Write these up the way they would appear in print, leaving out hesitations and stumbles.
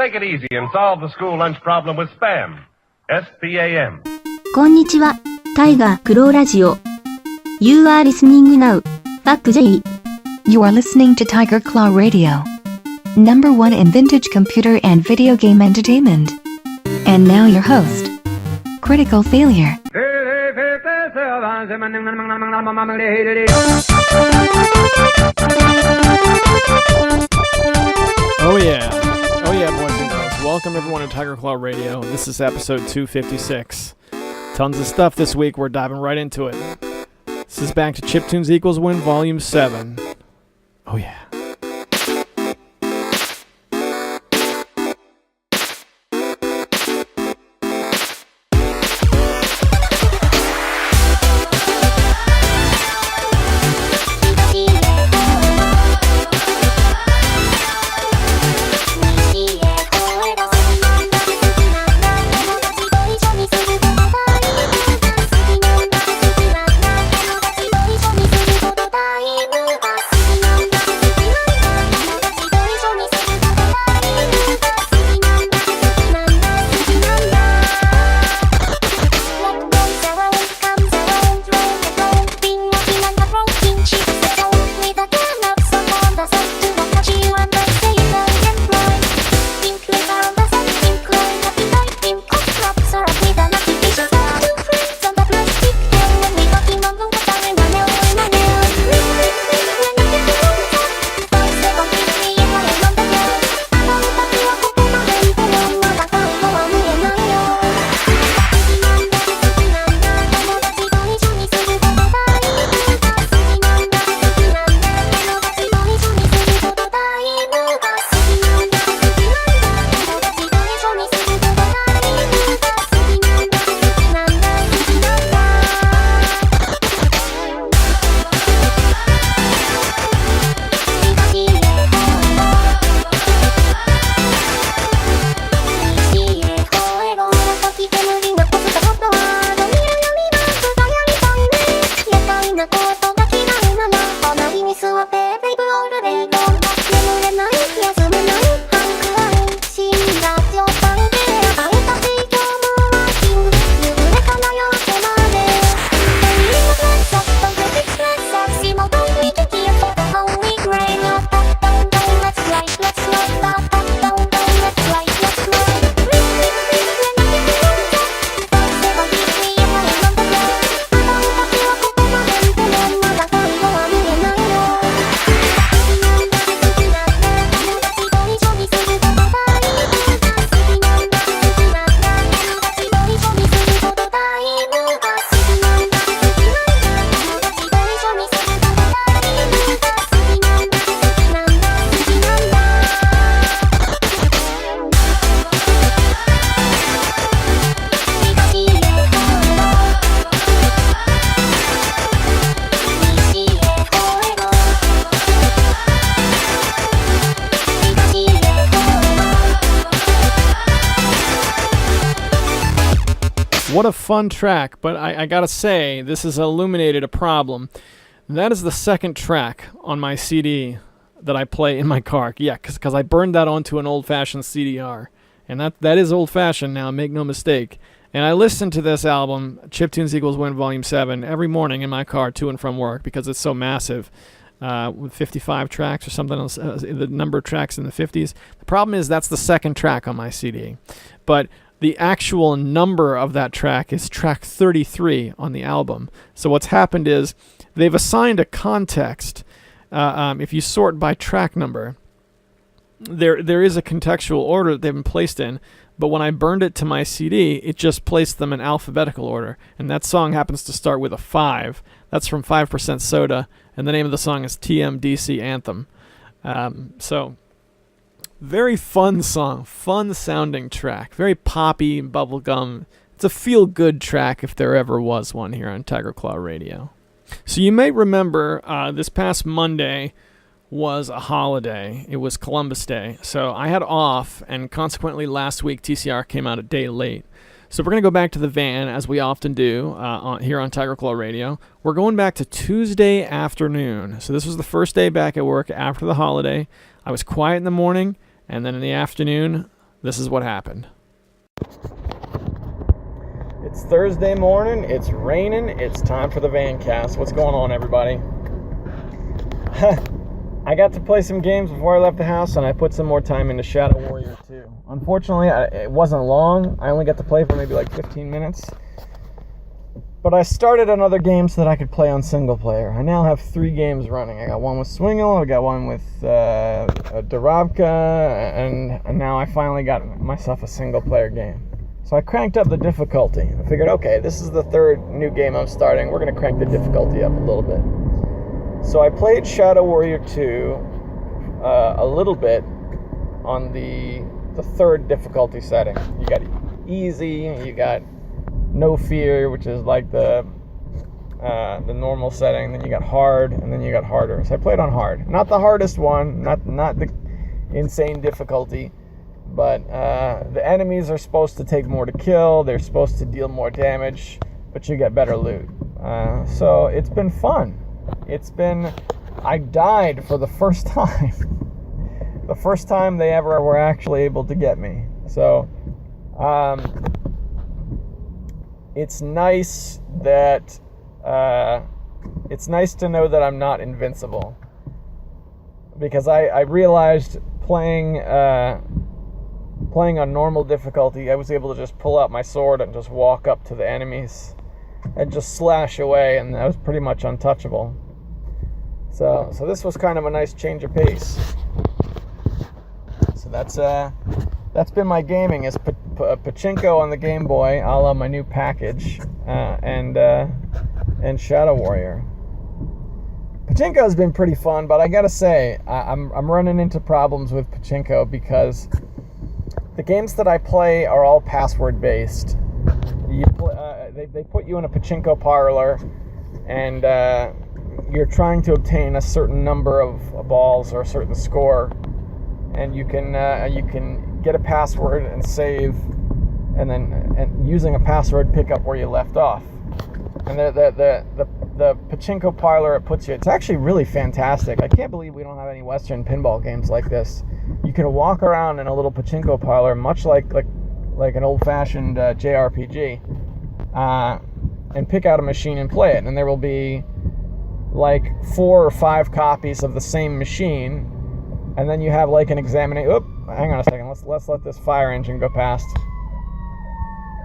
Take it easy and solve the school lunch problem with SPAM. S-P-A-M. こんにちは、タイガークローラジオ。You are listening now. Back J. You are listening to Tiger Claw Radio. Number 1 in vintage computer and video game entertainment. And now your host, Critical Failure. Oh yeah, boys and girls. Welcome everyone to Tiger Claw Radio. This is episode 256. Tons of stuff this week. We're diving right into it. This is back to Chiptunes Equals Win Volume 7. Oh yeah. What a fun track, but I gotta say, this has illuminated a problem. That is the second track on my CD that I play in my car. Yeah, because I burned that onto an old-fashioned CDR. And that is old-fashioned now, make no mistake. And I listen to this album, Chiptunes Equals Win Volume 7, every morning in my car to and from work because it's so massive. With 55 tracks or something else, the number of tracks in the 50s. The problem is that's the second track on my CD. But the actual number of that track is track 33 on the album. So what's happened is they've assigned a context. If you sort by track number, there is a contextual order that they've been placed in, but when I burned it to my CD, it just placed them in alphabetical order. And that song happens to start with a 5. That's from 5% Soda, and the name of the song is TMDC Anthem. So very fun song, fun sounding track, very poppy and bubblegum. It's a feel-good track if there ever was one here on Tiger Claw Radio. So you may remember this past Monday was a holiday. It was Columbus Day. So I had off, and consequently last week TCR came out a day late. So we're going to go back to the van, as we often do here on Tiger Claw Radio. We're going back to Tuesday afternoon. So this was the first day back at work after the holiday. I was quiet in the morning, and then in the afternoon, this is what happened. It's Thursday morning, it's raining, it's time for the Vancast. What's going on, everybody? I got to play some games before I left the house, and I put some more time into Shadow Warrior 2. Unfortunately, it wasn't long. I only got to play for maybe like 15 minutes. But I started on other games so that I could play on single player. I now have 3 games running. I got one with Swingle, I got one with Dorabka, and now I finally got myself a single player game. So I cranked up the difficulty. I figured, okay, this is the 3rd new game I'm starting. We're going to crank the difficulty up a little bit. So I played Shadow Warrior 2 a little bit on the 3rd difficulty setting. You got easy, you got no fear, which is like the normal setting. Then you got hard, and then you got harder. So I played on hard. Not the hardest one, not the insane difficulty, but the enemies are supposed to take more to kill. They're supposed to deal more damage, but you get better loot. So it's been fun. I died for the first time. The first time they ever were actually able to get me. So, it's nice that, it's nice to know that I'm not invincible. Because I realized playing on normal difficulty, I was able to just pull out my sword and just walk up to the enemies and just slash away, and I was pretty much untouchable. So this was kind of a nice change of pace. So that's been my gaming, is Pachinko on the Game Boy, a la my new package, and Shadow Warrior. Pachinko has been pretty fun, but I gotta say, I'm running into problems with Pachinko because the games that I play are all password based. They put you in a Pachinko parlor, and you're trying to obtain a certain number of balls or a certain score, and you can get a password and save, and using a password pick up where you left off. And the Pachinko parlor it puts you, it's actually really fantastic. I can't believe we don't have any Western pinball games like this. You can walk around in a little Pachinko parlor, much like an old-fashioned JRPG, and pick out a machine and play it. And there will be like 4 or 5 copies of the same machine, and then you have like an examination. Oop, hang on a second. Let's let this fire engine go past.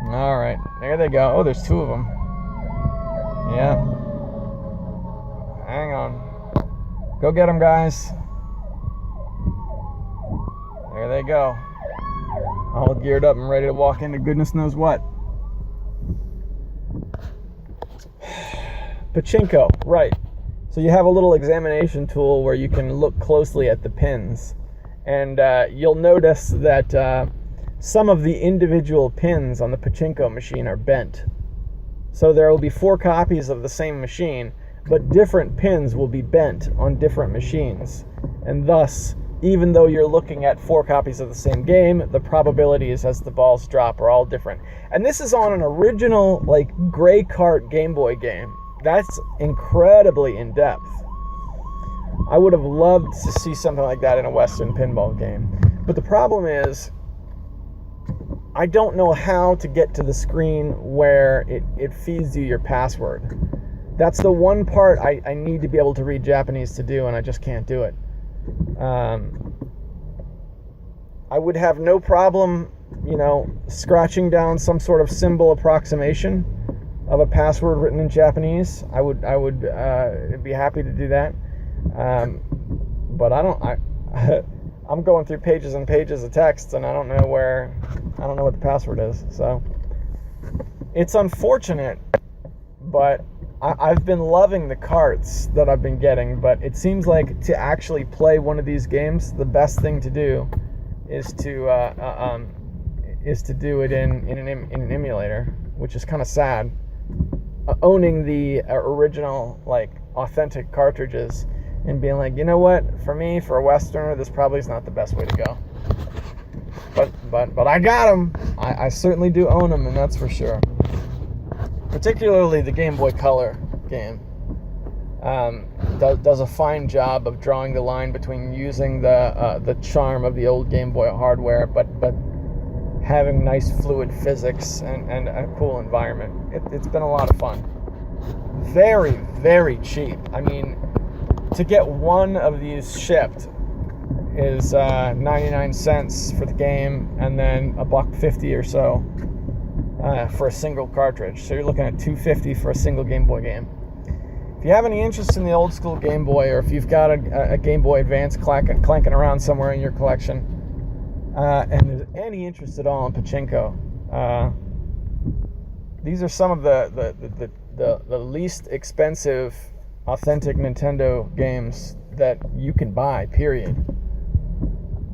All right, there they go. Oh, there's 2 of them. Yeah. Hang on. Go get them, guys. There they go. All geared up and ready to walk into goodness knows what. Pachinko, right. So you have a little examination tool where you can look closely at the pins. And you'll notice that some of the individual pins on the Pachinko machine are bent. So there will be 4 copies of the same machine, but different pins will be bent on different machines. And thus, even though you're looking at 4 copies of the same game, the probabilities as the balls drop are all different. And this is on an original, like, Gray Cart Game Boy game. That's incredibly in-depth. I would have loved to see something like that in a Western pinball game. But the problem is, I don't know how to get to the screen where it feeds you your password. That's the one part I need to be able to read Japanese to do, and I just can't do it. I would have no problem, scratching down some sort of symbol approximation of a password written in Japanese. I would be happy to do that. But I'm going through pages and pages of text, and I don't know what the password is. So it's unfortunate, but I've been loving the carts that I've been getting. But it seems like to actually play one of these games, the best thing to do is to do it in an emulator, which is kind of sad. Owning the original, like, authentic cartridges and being like, you know what, for me, for a Westerner, this probably is not the best way to go. But I got them. I certainly do own them, and that's for sure. Particularly the Game Boy Color game does a fine job of drawing the line between using the charm of the old Game Boy hardware, but having nice fluid physics and a cool environment. It's been a lot of fun. Very, very cheap. I mean, to get one of these shipped is 99 cents for the game, and then $1.50 or so for a single cartridge. So you're looking at $2.50 for a single Game Boy game. If you have any interest in the old school Game Boy, or if you've got a Game Boy Advance clanking around somewhere in your collection, and there's any interest at all in pachinko, these are some of the least expensive authentic Nintendo games that you can buy, period.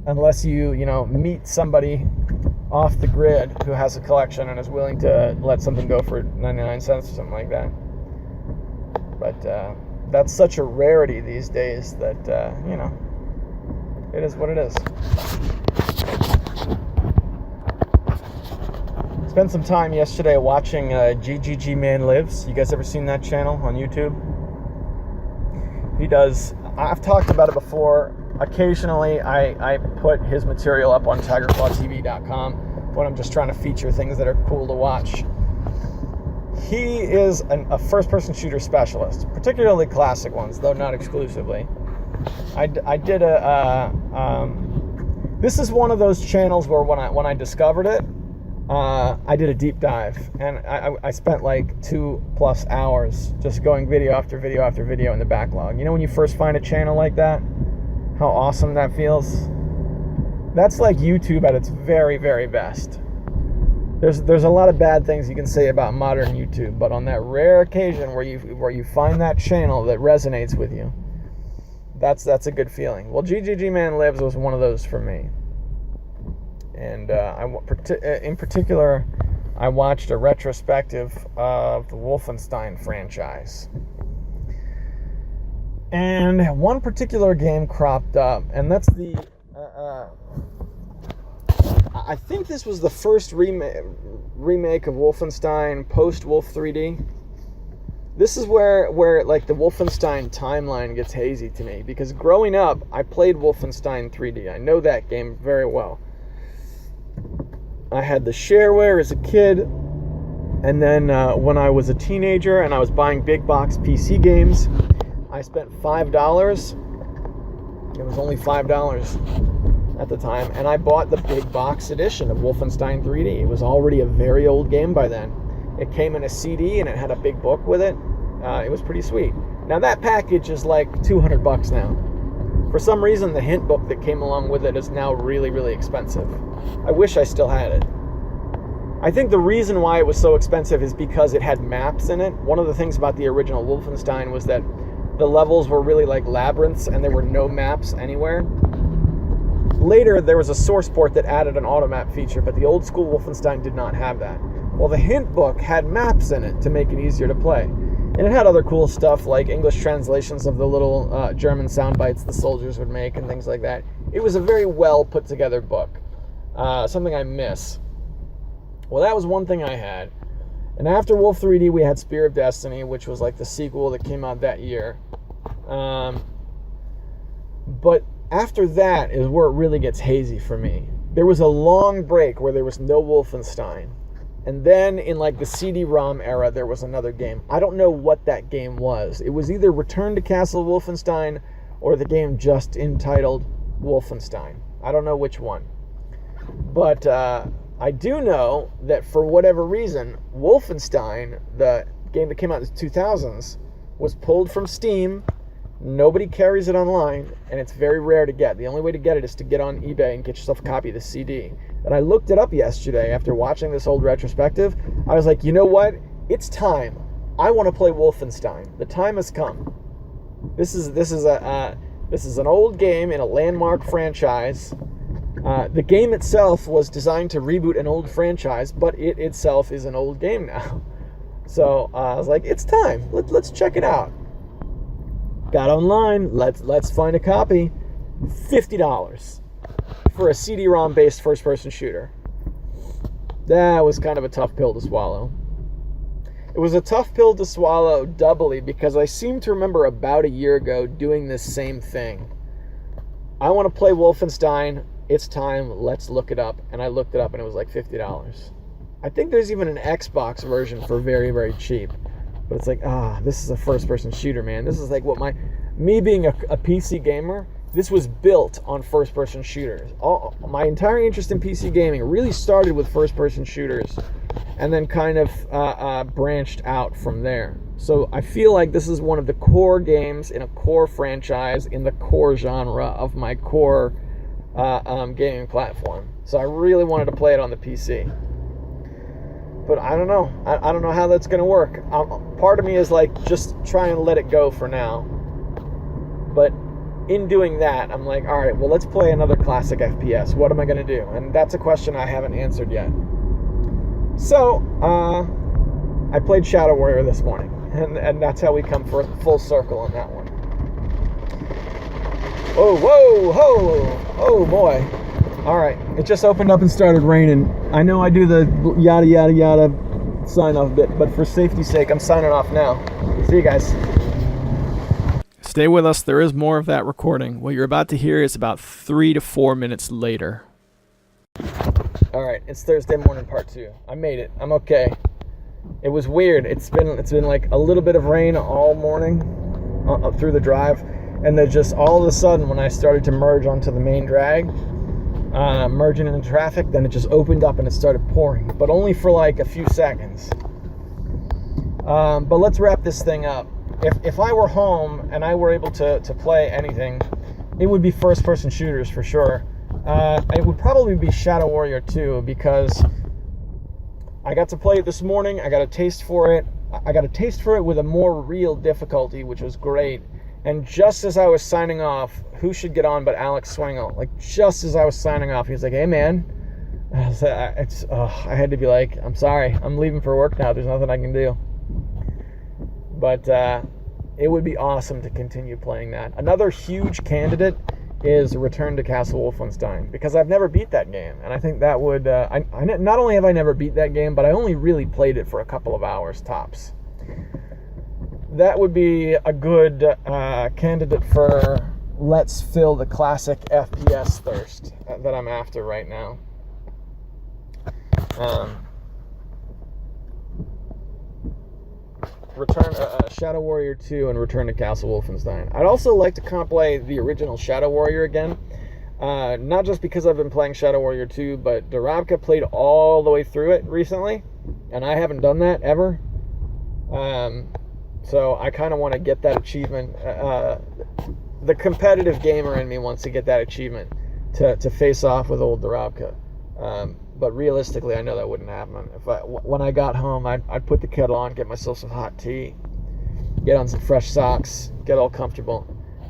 Unless you meet somebody off the grid who has a collection and is willing to let something go for 99 cents or something like that. But that's such a rarity these days that, it is what it is. Spent some time yesterday watching GGG Man Lives. You guys ever seen that channel on YouTube? I've talked about it before. Occasionally, I put his material up on TigerClawTV.com when I'm just trying to feature things that are cool to watch. He is a first-person shooter specialist, particularly classic ones, though not exclusively. I did this is one of those channels where when I discovered it, I did a deep dive, and I spent like 2+ hours just going video after video after video in the backlog. You know when you first find a channel like that? How awesome that feels? That's like YouTube at its very, very best. There's a lot of bad things you can say about modern YouTube, but on that rare occasion where you find that channel that resonates with you, that's a good feeling. Well, GGG Man Lives was one of those for me. And in particular, I watched a retrospective of the Wolfenstein franchise. And one particular game cropped up, and that's the... I think this was the first remake of Wolfenstein post-Wolf 3D. This is where like the Wolfenstein timeline gets hazy to me, because growing up, I played Wolfenstein 3D. I know that game very well. I had the shareware as a kid, and then when I was a teenager and I was buying big box PC games, I spent $5. It was only $5 at the time, and I bought the big box edition of Wolfenstein 3D. It was already a very old game by then. It came in a CD and it had a big book with it. It was pretty sweet. Now that package is like $200 now. For some reason, the hint book that came along with it is now really, really expensive. I wish I still had it. I think the reason why it was so expensive is because it had maps in it. One of the things about the original Wolfenstein was that the levels were really like labyrinths and there were no maps anywhere. Later, there was a source port that added an automap feature, but the old school Wolfenstein did not have that. Well, the hint book had maps in it to make it easier to play. And it had other cool stuff like English translations of the little German sound bites the soldiers would make and things like that. It was a very well put together book. Something I miss. Well, that was one thing I had. And after Wolf 3D, we had Spear of Destiny, which was like the sequel that came out that year. But after that is where it really gets hazy for me. There was a long break where there was no Wolfenstein. And then in like the CD-ROM era, there was another game. I don't know what that game was. It was either Return to Castle Wolfenstein or the game just entitled Wolfenstein. I don't know which one. But I do know that for whatever reason, Wolfenstein, the game that came out in the 2000s, was pulled from Steam. Nobody carries it online, and it's very rare to get. The only way to get it is to get on eBay and get yourself a copy of the CD. And I looked it up yesterday after watching this old retrospective. I was like, you know what? It's time. I want to play Wolfenstein. The time has come. This is an old game in a landmark franchise. The game itself was designed to reboot an old franchise, but it itself is an old game now. So I was like, it's time. Let's check it out. Got online. Let's find a copy. $50 for a CD-ROM based first-person shooter. That was kind of a tough pill to swallow. It was a tough pill to swallow doubly because I seem to remember about a year ago doing this same thing. I want to play Wolfenstein. It's time. Let's look it up. And I looked it up, and it was like $50. I think there's even an Xbox version for very, very cheap. But it's like, this is a first-person shooter, man. This is like what me being a PC gamer, this was built on first-person shooters. My entire interest in PC gaming really started with first-person shooters and then kind of branched out from there. So I feel like this is one of the core games in a core franchise in the core genre of my core gaming platform. So I really wanted to play it on the PC. But I don't know. I don't know how that's going to work. Part of me is like, just try and let it go for now. But in doing that, I'm like, all right, well, let's play another classic FPS. What am I going to do? And that's a question I haven't answered yet. So, I played Shadow Warrior this morning. And that's how we come for full circle on that one. Oh, whoa, ho, oh boy. All right, it just opened up and started raining. I know I do the yada, yada, yada sign off bit, but for safety's sake, I'm signing off now. See you guys. Stay with us. There is more of that recording. What you're about to hear is about 3 to 4 minutes later. All right, it's Thursday morning, part 2. I made it. I'm okay. It was weird. It's been like a little bit of rain all morning through the drive, and then just all of a sudden, when I started to merge onto the main drag, merging into traffic, then it just opened up and it started pouring, but only for like a few seconds. But let's wrap this thing up. If I were home and I were able to play anything, it would be first-person shooters for sure. It would probably be Shadow Warrior 2, because I got to play it this morning. I got a taste for it. I got a taste for it with a more real difficulty, which was great. And just as I was signing off, who should get on but Alex Swingle? Like, just as I was signing off, he was like, "Hey, man." I had to be like, "I'm sorry. I'm leaving for work now. There's nothing I can do." But it would be awesome to continue playing that. Another huge candidate is Return to Castle Wolfenstein, because I've never beat that game, and I think that would not only have I never beat that game, but I only really played it for a couple of hours tops. That would be a good candidate for let's fill the classic FPS thirst that I'm after right now. Shadow Warrior 2 and Return to Castle Wolfenstein. I'd also like to play the original Shadow Warrior again. Not just because I've been playing Shadow Warrior 2, but Dorabka played all the way through it recently, and I haven't done that ever. So I kind of want to get that achievement. The competitive gamer in me wants to get that achievement to face off with old Dorabka. But realistically, I know that wouldn't happen. When I got home, I'd put the kettle on, get myself some hot tea, get on some fresh socks, get all comfortable,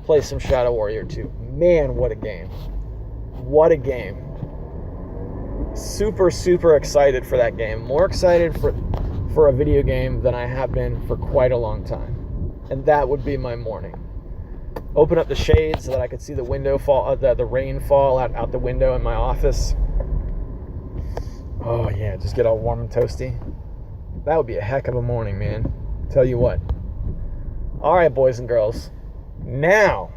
play some Shadow Warrior 2. Man, what a game. What a game. Super, super excited for that game. More excited for a video game than I have been for quite a long time. And that would be my morning. Open up the shades so that I could see the window fall, the rain fall out the window in my office. Oh yeah, just get all warm and toasty. That would be a heck of a morning, man. Tell you what. All right, boys and girls. Now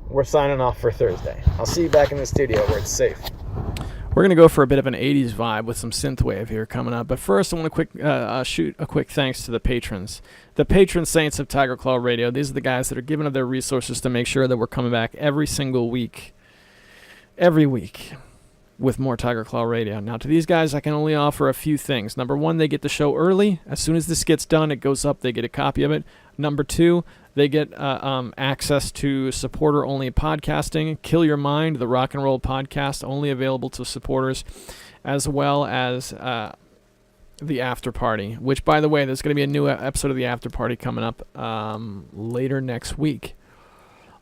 we're signing off for Thursday. I'll see you back in the studio where it's safe. We're going to go for a bit of an 80s vibe with some synthwave here coming up. But first, I want to shoot a quick thanks to the patrons. The patron saints of Tiger Claw Radio. These are the guys that are giving up their resources to make sure that we're coming back every single week. Every week. With more Tiger Claw Radio. Now, to these guys, I can only offer a few things. Number one, they get the show early. As soon as this gets done, it goes up. They get a copy of it. Number two, they get access to supporter-only podcasting. Kill Your Mind, the rock and roll podcast, only available to supporters, as well as the After Party, which, by the way, there's going to be a new episode of the After Party coming up later next week.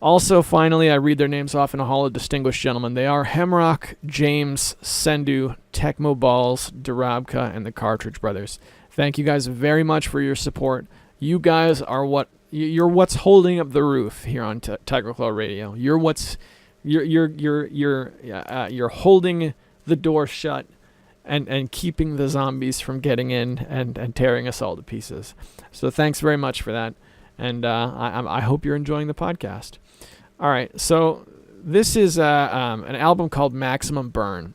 Also, finally, I read their names off in a hall of distinguished gentlemen. They are Hemrock, James, Sendu, Tecmo Balls, Dorabka, and the Cartridge Brothers. Thank you guys very much for your support. You guys are you're what's holding up the roof here on Tiger Claw Radio. You're holding the door shut and keeping the zombies from getting in and tearing us all to pieces. So thanks very much for that. And I hope you're enjoying the podcast. All right, so this is an album called Maximum Burn.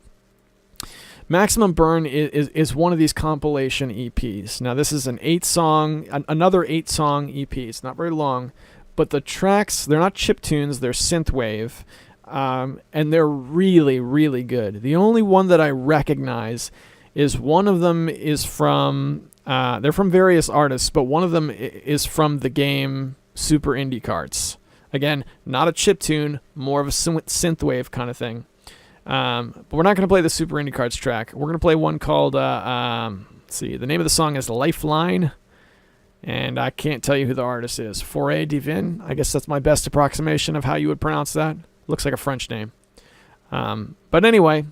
Maximum Burn is one of these compilation EPs. Now, this is another 8-song EP. It's not very long, but the tracks, they're not chiptunes, they're synthwave, and they're really, really good. The only one that I recognize is one of them is from, they're from various artists, but one of them is from the game Super Indie Carts. Again, not a chiptune, more of a synthwave kind of thing. But we're not going to play the Super Indie Carts track. We're going to play one called, let's see, the name of the song is Lifeline, and I can't tell you who the artist is. Foray Divin, I guess that's my best approximation of how you would pronounce that. Looks like a French name. But anyway,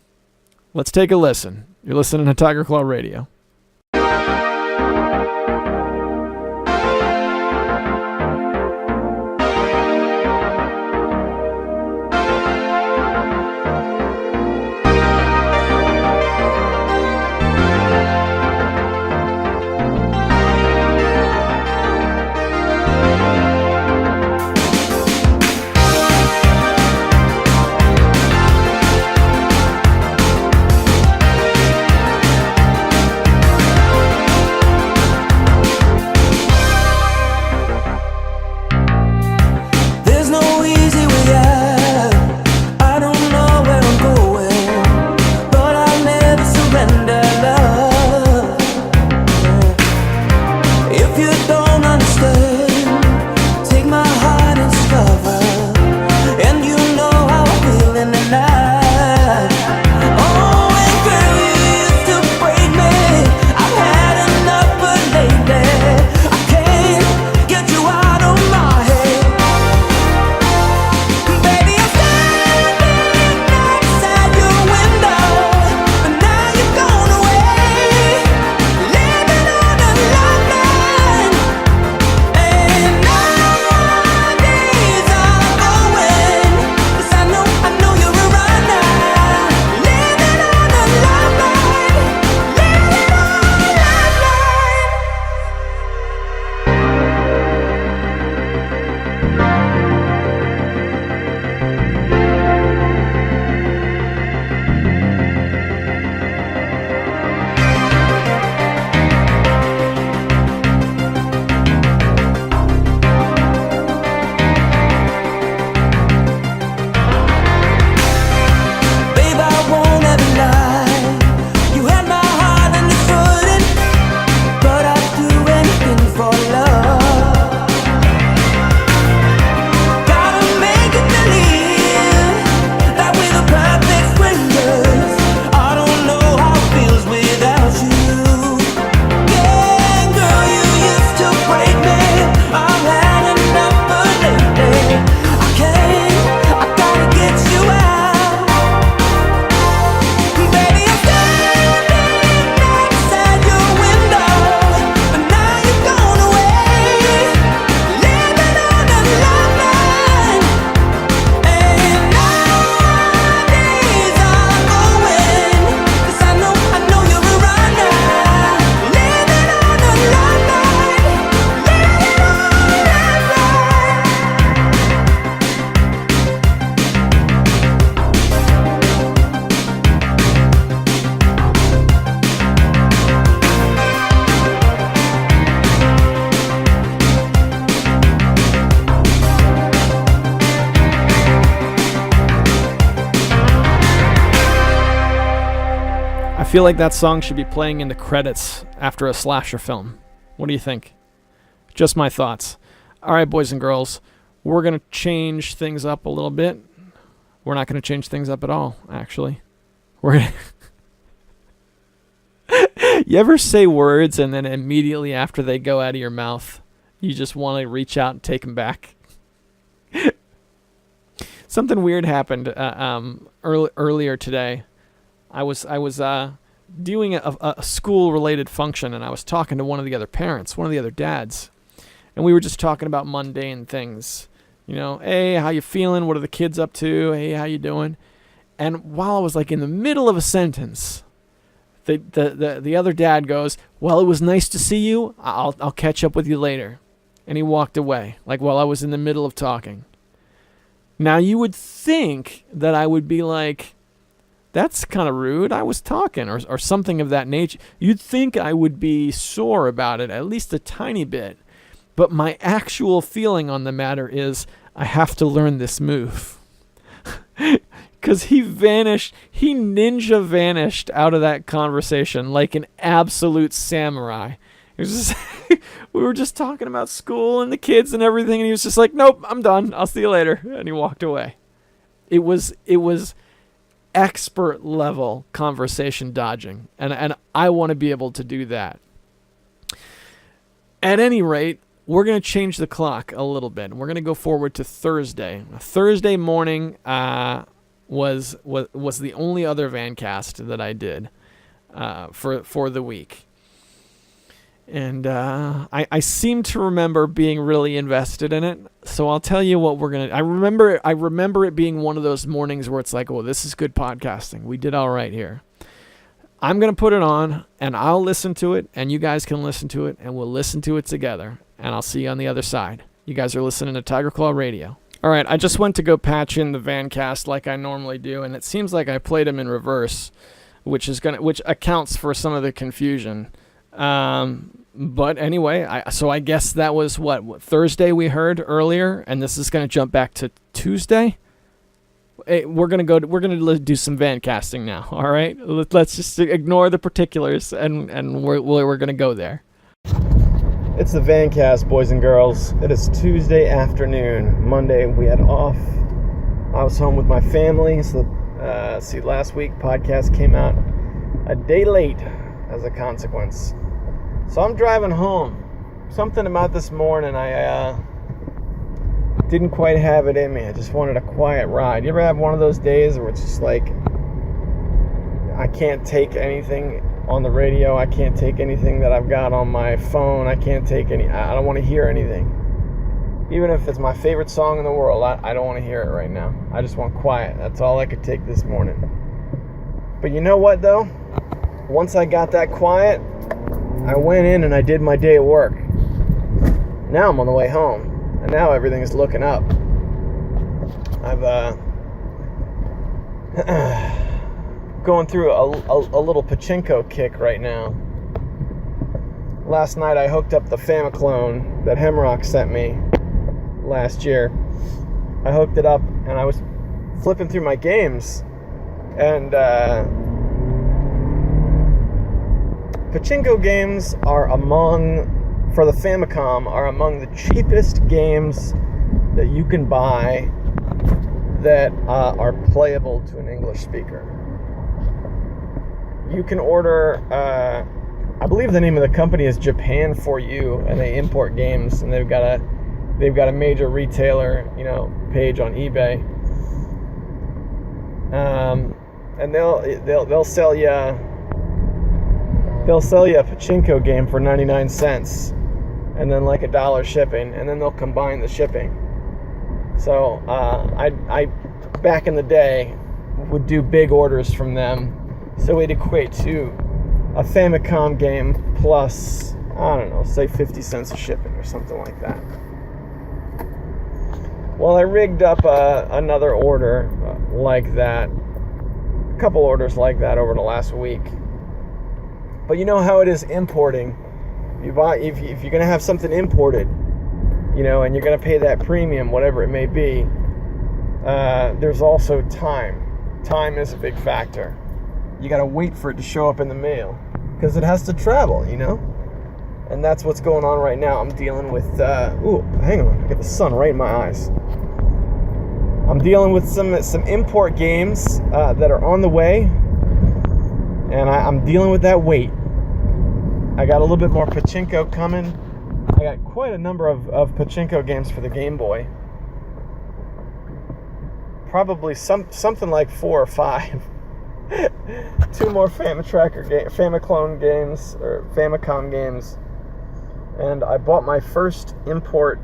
let's take a listen. You're listening to Tiger Claw Radio. feel like that song should be playing in the credits after a slasher film. What do you think? Just my thoughts. All right, boys and girls, we're going to change things up a little bit. We're not going to change things up at all, actually. We're You ever say words and then immediately after they go out of your mouth, you just want to reach out and take them back? Something weird happened earlier today. I was doing a school-related function, and I was talking to one of the other parents, one of the other dads, and we were just talking about mundane things. You know, hey, how you feeling? What are the kids up to? Hey, how you doing? And while I was like in the middle of a sentence, the other dad goes, "Well, it was nice to see you. I'll catch up with you later." And he walked away, like while I was in the middle of talking. Now, you would think that I would be like, that's kind of rude. I was talking, or something of that nature. You'd think I would be sore about it, at least a tiny bit. But my actual feeling on the matter is I have to learn this move. Because he ninja vanished out of that conversation like an absolute samurai. It was just we were just talking about school and the kids and everything, and he was just like, nope, I'm done. I'll see you later. And he walked away. It was expert level conversation dodging. And I want to be able to do that. At any rate, we're going to change the clock a little bit. We're going to go forward to Thursday. Thursday morning was the only other Vancast that I did for the week. And I seem to remember being really invested in it. So I'll tell you what we're going to... I remember it being one of those mornings where it's like, oh, this is good podcasting. We did all right here. I'm going to put it on, and I'll listen to it, and you guys can listen to it, and we'll listen to it together. And I'll see you on the other side. You guys are listening to Tiger Claw Radio. All right, I just went to go patch in the Vancast like I normally do, and it seems like I played them in reverse, which accounts for some of the confusion. But anyway, so I guess that was what Thursday we heard earlier, and this is going to jump back to Tuesday. We're gonna do some Vancasting now. All right, let's just ignore the particulars, and we're gonna go there. It's the Vancast, boys and girls. It is Tuesday afternoon. Monday we had off. I was home with my family. So, last week podcast came out a day late as a consequence. So I'm driving home. Something about this morning, I didn't quite have it in me. I just wanted a quiet ride. You ever have one of those days where it's just like, I can't take anything on the radio, I can't take anything that I've got on my phone, I don't want to hear anything. Even if it's my favorite song in the world, I don't want to hear it right now. I just want quiet. That's all I could take this morning. But you know what, though? Once I got that quiet, I went in and I did my day at work. Now I'm on the way home, and now everything is looking up. I've going through a little pachinko kick right now. Last night I hooked up the Famiclone that Hemrock sent me last year. I hooked it up and I was flipping through my games, and pachinko games for the Famicom are among the cheapest games that you can buy that are playable to an English speaker. You can order, I believe the name of the company is Japan For You, and they import games, and they've got a major retailer, page on eBay. And they'll sell you a pachinko game for 99 cents, and then like $1 shipping, and then they'll combine the shipping. So I back in the day would do big orders from them. So it'd equate to a Famicom game plus, I don't know, say 50 cents of shipping or something like that. Well, I rigged up another order like that, a couple orders like that over the last week. But you know how it is importing. If you're going to have something imported, and you're going to pay that premium, whatever it may be, there's also time. Time is a big factor. You got to wait for it to show up in the mail because it has to travel, And that's what's going on right now. I'm dealing with, hang on, I got the sun right in my eyes. I'm dealing with some import games that are on the way, and I'm dealing with that wait. I got a little bit more pachinko coming. I got quite a number of pachinko games for the Game Boy. Probably something like 4 or 5. 2 more Famiclone games, or Famicom games, and I bought my first import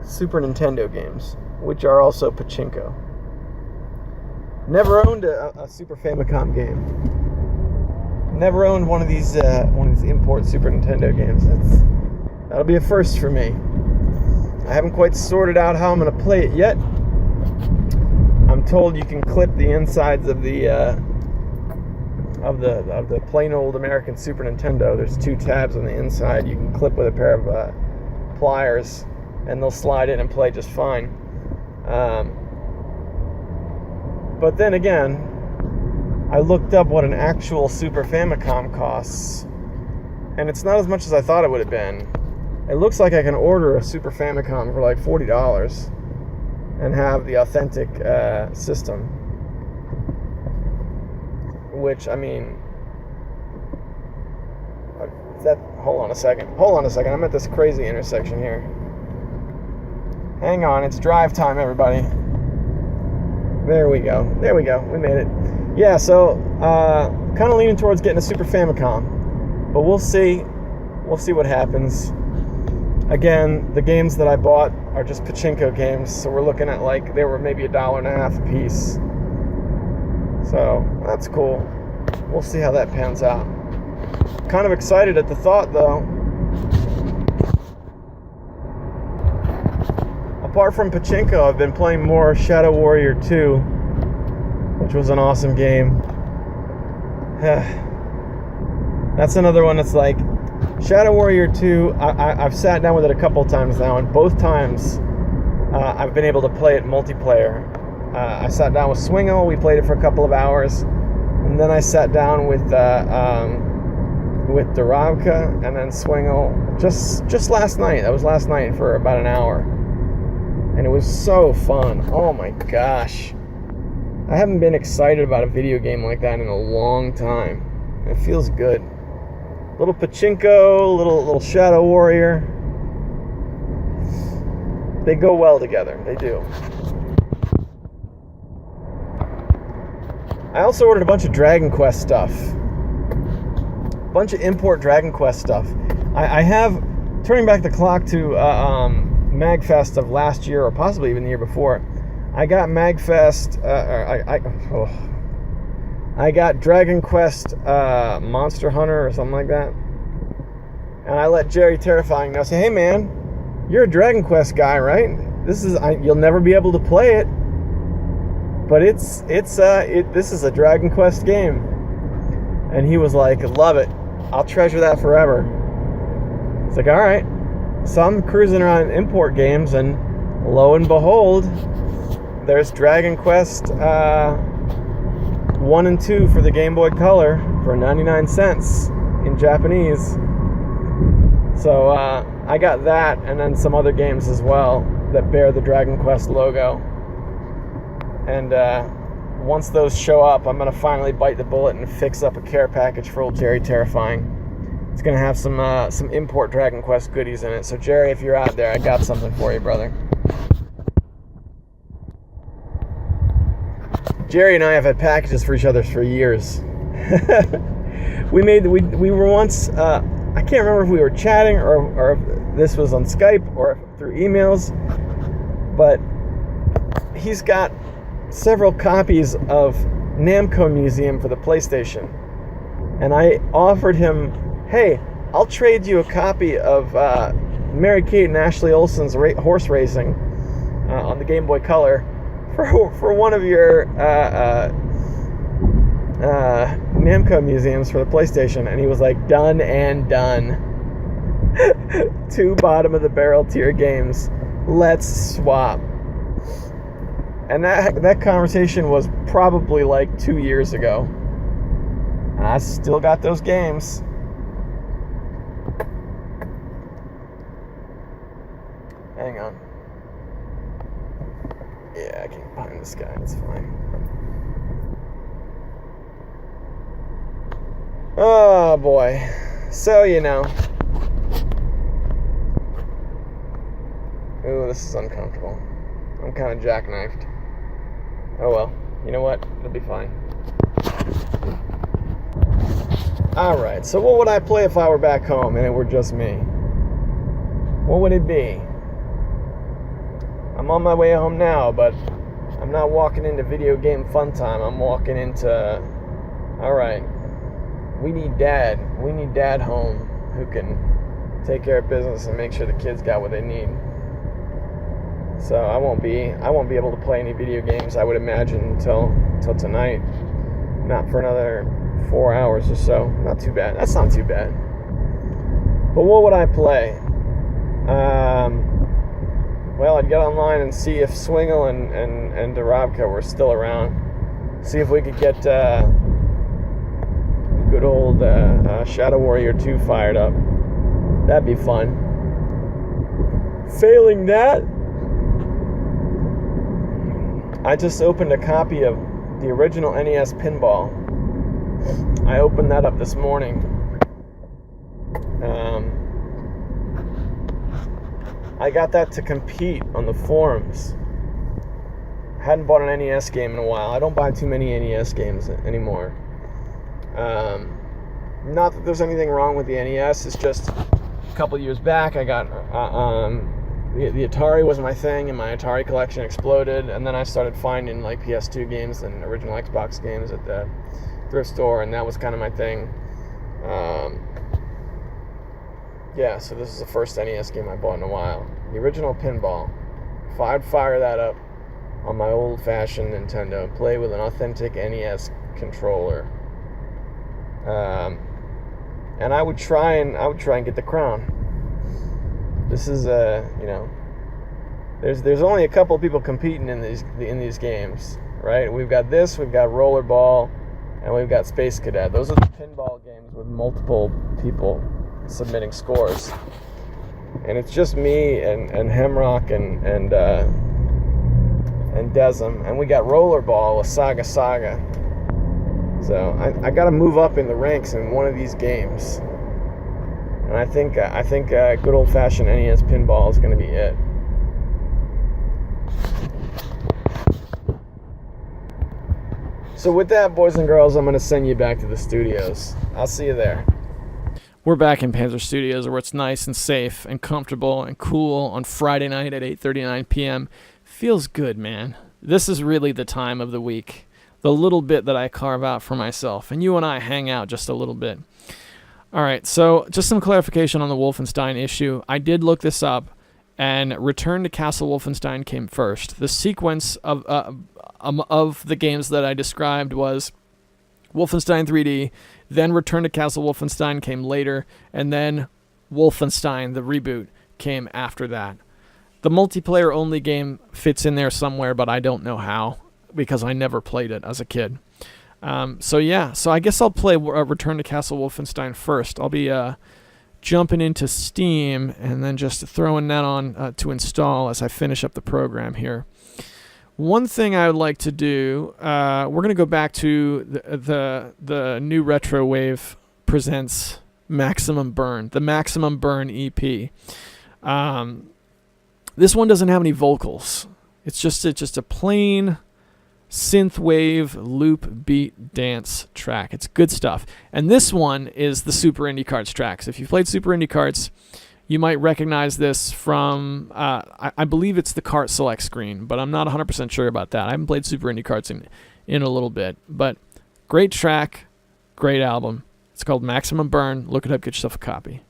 Super Nintendo games, which are also pachinko. Never owned a Super Famicom game. Never owned one of these import Super Nintendo games. That'll be a first for me. I haven't quite sorted out how I'm going to play it yet, I'm told you can clip the insides of the plain old American Super Nintendo. There's 2 tabs on the inside. You can clip with a pair of pliers, and they'll slide in and play just fine. But then again, I looked up what an actual Super Famicom costs, and it's not as much as I thought it would have been. It looks like I can order a Super Famicom for like $40 and have the authentic system. Which, I mean, hold on a second. I'm at this crazy intersection here. Hang on, it's drive time, everybody. There we go. We made it. Yeah, so kind of leaning towards getting a Super Famicom, but we'll see what happens. Again, the games that I bought are just pachinko games, so we're looking at like they were maybe $1.50 a piece. So that's cool. We'll see how that pans out. Kind of excited at the thought, though. Apart from pachinko, I've been playing more Shadow Warrior 2, which was an awesome game. That's another one that's like, Shadow Warrior 2, I've sat down with it a couple times now, and both times I've been able to play it multiplayer. I sat down with Swingle, we played it for a couple of hours, and then I sat down with Doravka and then Swingle just last night. That was last night for about an hour. And it was so fun. Oh my gosh. I haven't been excited about a video game like that in a long time. It feels good. Little pachinko, little Shadow Warrior. They go well together. They do. I also ordered a bunch of Dragon Quest stuff. A bunch of import Dragon Quest stuff. I have, turning back the clock to MagFest of last year, or possibly even the year before, I got MagFest, I got Dragon Quest Monster Hunter or something like that. And I let Jerry Terrifying know, say, hey man, you're a Dragon Quest guy, right? You'll never be able to play it, but this is a Dragon Quest game. And he was like, love it. I'll treasure that forever. It's like, all right. So I'm cruising around import games, and lo and behold, there's Dragon Quest 1 and 2 for the Game Boy Color for 99 cents in Japanese. So I got that, and then some other games as well that bear the Dragon Quest logo. And once those show up, I'm going to finally bite the bullet and fix up a care package for old Jerry Terrifying. It's going to have some import Dragon Quest goodies in it. So Jerry, if you're out there, I got something for you, brother. Jerry and I have had packages for each other for years. we were once, I can't remember if we were chatting or if this was on Skype or through emails, but he's got several copies of Namco Museum for the PlayStation. And I offered him, hey, I'll trade you a copy of Mary Kate and Ashley Olsen's horse racing on the Game Boy Color for one of your Namco museums for the PlayStation. And he was like, done and done. 2 bottom of the barrel tier games. Let's swap. And that conversation was probably like 2 years ago. And I still got those games. Hang on. Yeah, I can get behind this guy. It's fine. Oh, boy. So, Ooh, this is uncomfortable. I'm kind of jackknifed. Oh, well. You know what? It'll be fine. Alright, so what would I play if I were back home and it were just me? What would it be? I'm on my way home now, but I'm not walking into video game fun time. I'm walking into, alright, we need dad home who can take care of business and make sure the kids got what they need. So I won't be able to play any video games, I would imagine, until tonight. Not for another 4 hours or so. Not too bad. That's not too bad. But what would I play? Well, I'd get online and see if Swingle and Darabka were still around. See if we could get good old Shadow Warrior 2 fired up. That'd be fun. Failing that, I just opened a copy of the original NES Pinball. I opened that up this morning. I got that to compete on the forums. Hadn't bought an NES game in a while. I don't buy too many NES games anymore. Not that there's anything wrong with the NES. It's just a couple years back I got the Atari was my thing, and my Atari collection exploded. And then I started finding like PS2 games and original Xbox games at the thrift store, and that was kind of my thing. Yeah, so this is the first NES game I bought in a while. The original Pinball. If I'd fire that up on my old-fashioned Nintendo and play with an authentic NES controller, and I would try and get the crown. This is there's only a couple of people competing in these games, right? We've got Rollerball, and we've got Space Cadet. Those are the pinball games with multiple people submitting scores, and it's just me and Hemrock and Desm, and we got Rollerball with Saga. So I got to move up in the ranks in one of these games, and I think good old-fashioned NES Pinball is going to be it. So with that, boys and girls, I'm going to send you back to the studios. I'll see you there. We're back in Panzer Studios, where it's nice and safe and comfortable and cool on Friday night at 8:39 p.m. Feels good, man. This is really the time of the week, the little bit that I carve out for myself, and you and I hang out just a little bit. All right, so just some clarification on the Wolfenstein issue. I did look this up, and Return to Castle Wolfenstein came first. The sequence of the games that I described was Wolfenstein 3D, then Return to Castle Wolfenstein came later, and then Wolfenstein, the reboot, came after that. The multiplayer-only game fits in there somewhere, but I don't know how, because I never played it as a kid. So I guess I'll play Return to Castle Wolfenstein first. I'll be jumping into Steam and then just throwing that on to install as I finish up the program here. One thing I would like to do, we're going to go back to the new Retro Wave presents Maximum Burn, the Maximum Burn EP. This one doesn't have any vocals. It's just a plain synthwave loop beat dance track. It's good stuff. And this one is the Super Indie Cards tracks. If you've played Super Indie Cards, you might recognize this from, I believe it's the cart select screen, but I'm not 100% sure about that. I haven't played Super Indie Cards in a little bit. But great track, great album. It's called Maximum Burn. Look it up, get yourself a copy.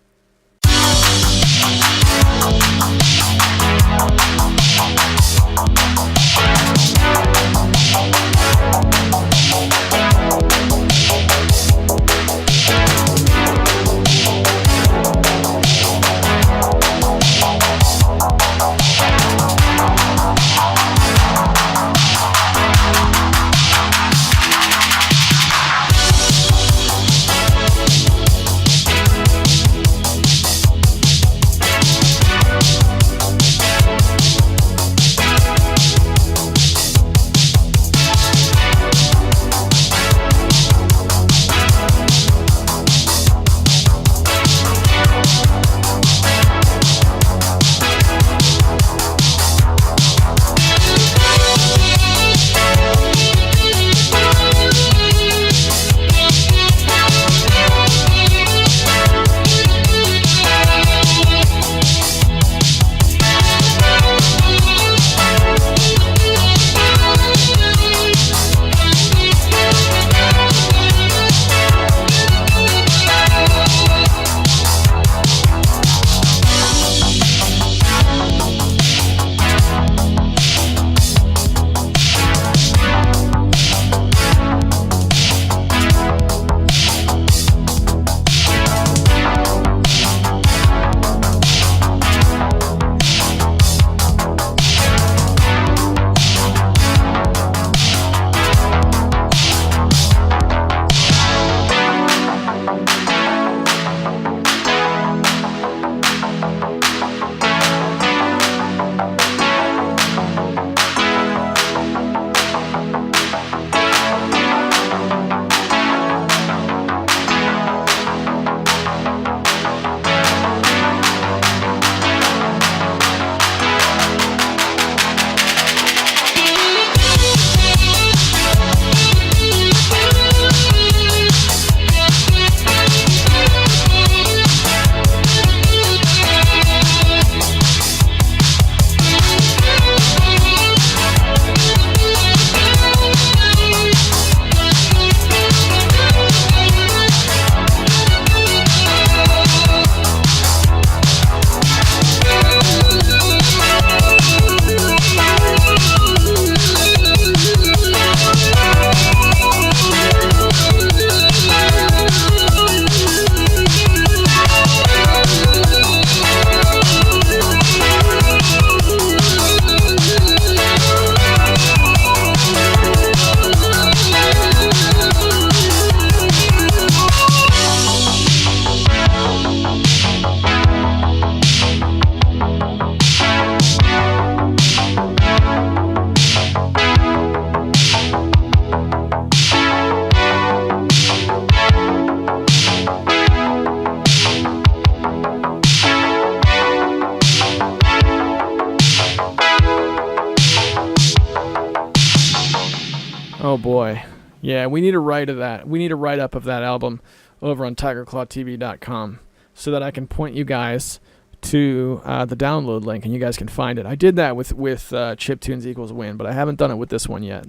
boy. Yeah, we need a write of that. We need a write-up of that album over on TigerClawTV.com so that I can point you guys to the download link and you guys can find it. I did that with Chiptunes Equals Win, but I haven't done it with this one yet.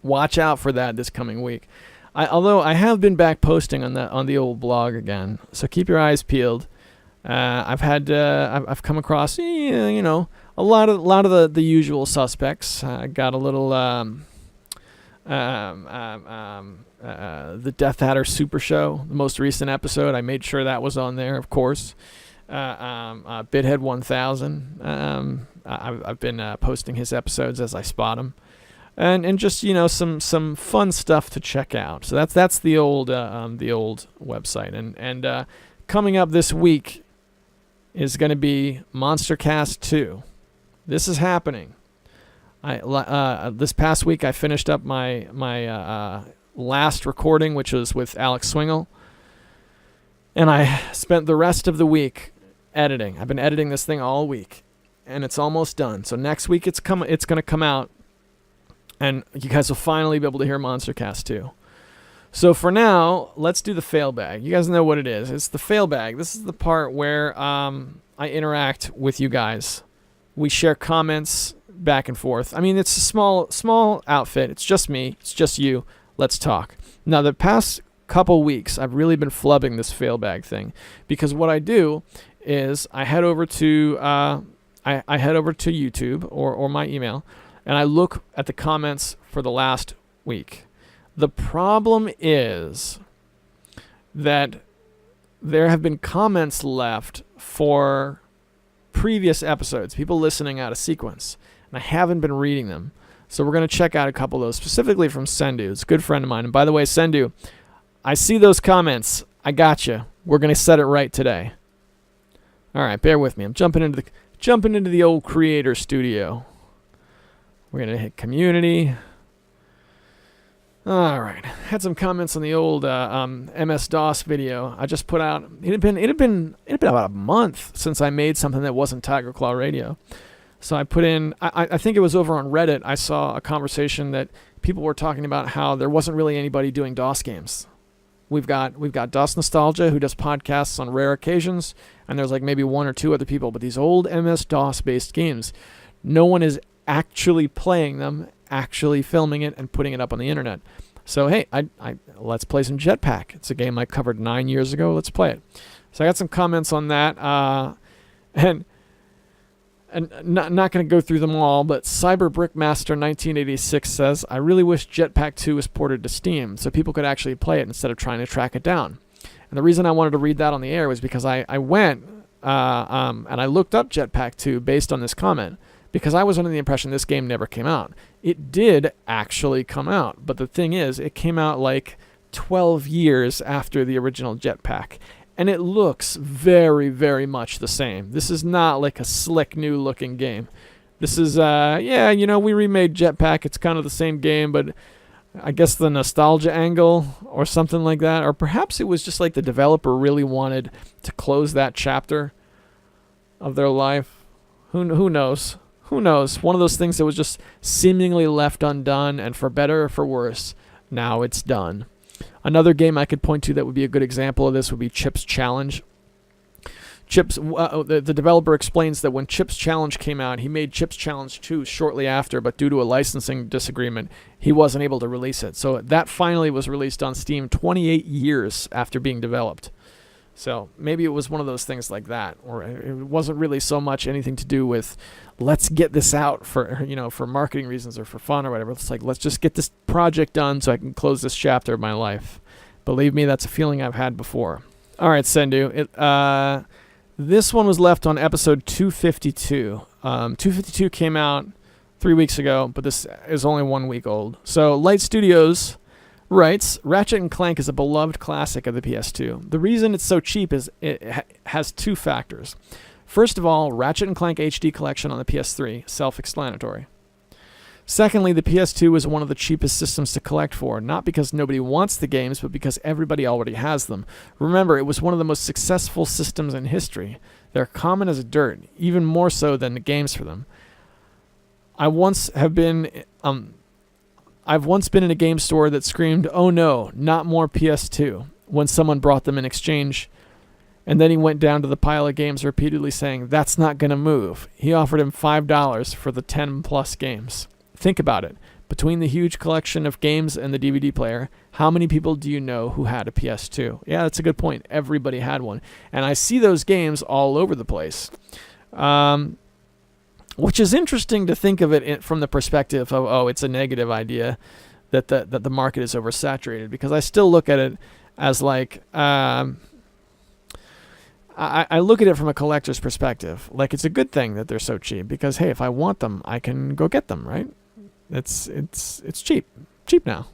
Watch out for that this coming week. Although I have been back posting on the old blog again, so keep your eyes peeled. I've come across a lot of the usual suspects. I got a little the Death Adder Super Show, the most recent episode. I made sure that was on there, of course. Bithead 1000. I've been posting his episodes as I spot them, and just some fun stuff to check out. So that's the old website, and coming up this week is going to be MonsterCast 2. This is happening. This past week I finished up my last recording, which was with Alex Swingle, and I spent the rest of the week editing. I've been editing this thing all week, and it's almost done. So next week it's going to come out, and you guys will finally be able to hear MonsterCast 2. So for now, let's do the fail bag. You guys know what it is. It's the fail bag. This is the part where I interact with you guys. We share comments back and forth. I mean, it's a small outfit. It's just me. It's just you. Let's talk. Now, the past couple weeks, I've really been flubbing this fail bag thing, because what I do is I head over to I head over to YouTube or my email, and I look at the comments for the last week. The problem is that there have been comments left for previous episodes, people listening out of sequence, and I haven't been reading them. So we're going to check out a couple of those, specifically from Sendu. It's a good friend of mine. And by the way, Sendu, I see those comments. I got you. We're going to set it right today. All right, bear with me. I'm jumping into the old creator studio. We're going to hit community. All right. Had some comments on the old MS-DOS video I just put out. It had been about a month since I made something that wasn't Tiger Claw Radio. So I put in, I think it was over on Reddit, I saw a conversation that people were talking about how there wasn't really anybody doing DOS games. We've got DOS Nostalgia, who does podcasts on rare occasions, and there's like maybe one or two other people, but these old MS-DOS based games, no one is actually playing them, actually filming it, and putting it up on the internet. So hey, let's play some Jetpack. It's a game I covered 9 years ago. Let's play it. So I got some comments on that, and not going to go through them all, but Cyber Brickmaster 1986 says, I really wish Jetpack 2 was ported to Steam so people could actually play it instead of trying to track it down. And the reason I wanted to read that on the air was because I went and I looked up Jetpack 2 based on this comment, because I was under the impression this game never came out. It did actually come out, but the thing is, it came out like 12 years after the original Jetpack. And it looks very, very much the same. This is not like a slick new looking game. This is, we remade Jetpack. It's kind of the same game, but I guess the nostalgia angle or something like that. Or perhaps it was just like the developer really wanted to close that chapter of their life. Who knows? Who knows? One of those things that was just seemingly left undone, and for better or for worse, now it's done. Another game I could point to that would be a good example of this would be Chip's Challenge. The developer explains that when Chip's Challenge came out, he made Chip's Challenge 2 shortly after, but due to a licensing disagreement, he wasn't able to release it. So that finally was released on Steam 28 years after being developed. So maybe it was one of those things like that, or it wasn't really so much anything to do with let's get this out for marketing reasons or for fun or whatever. It's like, let's just get this project done so I can close this chapter of my life. Believe me, that's a feeling I've had before. All right, Sendu. This one was left on episode 252. 252 came out 3 weeks ago, but this is only 1 week old. So Light Studios writes, Ratchet & Clank is a beloved classic of the PS2. The reason it's so cheap is it has two factors. First of all, Ratchet & Clank HD Collection on the PS3, self-explanatory. Secondly, the PS2 is one of the cheapest systems to collect for, not because nobody wants the games, but because everybody already has them. Remember, it was one of the most successful systems in history. They're common as dirt, even more so than the games for them. I once have been I've once been in a game store that screamed, "Oh no, not more PS2," when someone brought them in exchange. And then he went down to the pile of games repeatedly saying, "That's not going to move." He offered him $5 for the 10 plus games. Think about it. Between the huge collection of games and the DVD player, how many people do you know who had a PS2? Yeah, that's a good point. Everybody had one. And I see those games all over the place. Which is interesting to think of it from the perspective of, oh, it's a negative idea that the market is oversaturated, because I still look at it as like, I look at it from a collector's perspective. Like, it's a good thing that they're so cheap, because hey, if I want them, I can go get them, right? It's cheap now.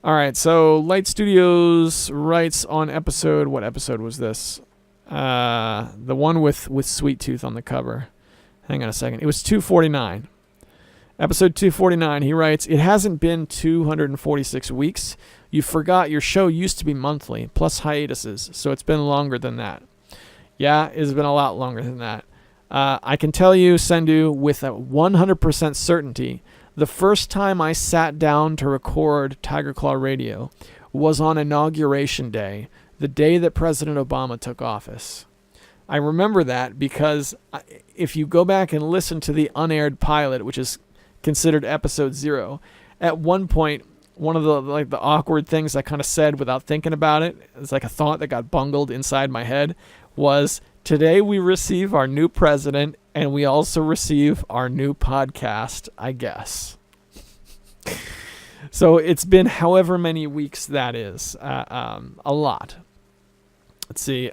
All right, so Light Studios writes on episode, what episode was this? The one with Sweet Tooth on the cover. Hang on a second. It was 249. Episode 249, he writes, "It hasn't been 246 weeks. You forgot your show used to be monthly, plus hiatuses, so it's been longer than that." Yeah, it's been a lot longer than that. I can tell you, Sendu, with a 100% certainty, the first time I sat down to record Tiger Claw Radio was on Inauguration Day, the day that President Obama took office. I remember that because if you go back and listen to the unaired pilot, which is considered episode 0, at one point, one of the awkward things I kind of said without thinking about it, it's like a thought that got bungled inside my head, was, "Today we receive our new president, and we also receive our new podcast, I guess." So it's been however many weeks that is, a lot. Let's see.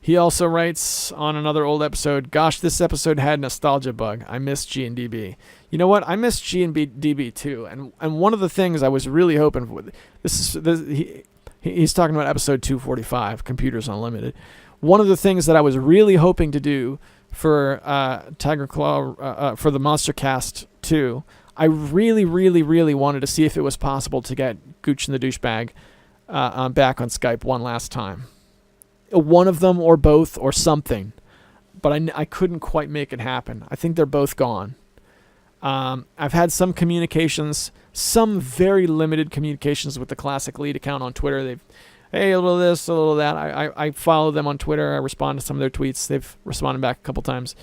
He also writes on another old episode, "Gosh, this episode had nostalgia bug. I miss G&DB." You know what? I miss G&DB too. And one of the things I was really hoping for, he's talking about episode 245, Computers Unlimited. One of the things that I was really hoping to do for Tiger Claw, for the Monster Cast 2, I really, really, really wanted to see if it was possible to get Gooch and the Douchebag back on Skype one last time. One of them or both or something. But I couldn't quite make it happen. I think they're both gone. I've had some communications, some very limited communications with the Classic Lead account on Twitter. They've, hey, a little this, a little that. I follow them on Twitter. I respond to some of their tweets. They've responded back a couple times.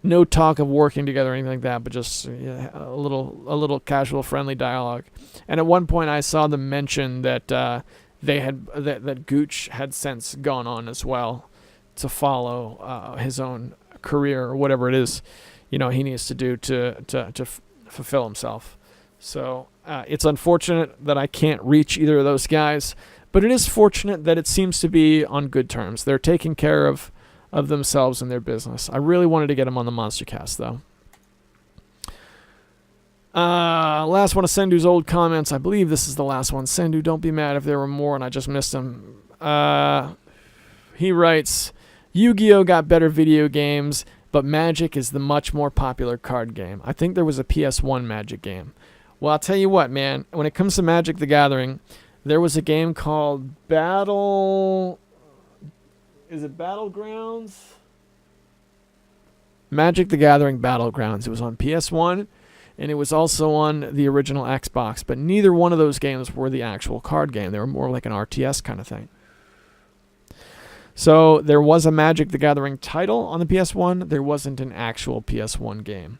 No talk of working together or anything like that, but just a little casual, friendly dialogue. And at one point, I saw them mention that that Gooch had since gone on as well to follow his own career or whatever it is, he needs to do to fulfill himself. So it's unfortunate that I can't reach either of those guys, but it is fortunate that it seems to be on good terms. They're taking care of themselves and their business. I really wanted to get them on the Monster Cast, though. Last one of Sendu's old comments. I believe this is the last one. Sendu, don't be mad if there were more and I just missed them. He writes, "Yu-Gi-Oh! Got better video games, but Magic is the much more popular card game. I think there was a PS1 Magic game." Well, I'll tell you what, man. When it comes to Magic the Gathering, there was a game called Is it Battlegrounds? Magic the Gathering Battlegrounds. It was on PS1. And it was also on the original Xbox, but neither one of those games were the actual card game. They were more like an RTS kind of thing. So there was a Magic the Gathering title on the PS1. There wasn't an actual PS1 game.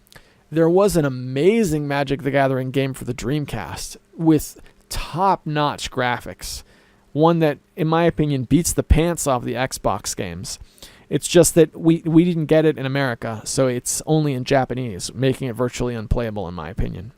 There was an amazing Magic the Gathering game for the Dreamcast with top-notch graphics. One that, in my opinion, beats the pants off the Xbox games. It's just that we didn't get it in America, so it's only in Japanese, making it virtually unplayable, in my opinion.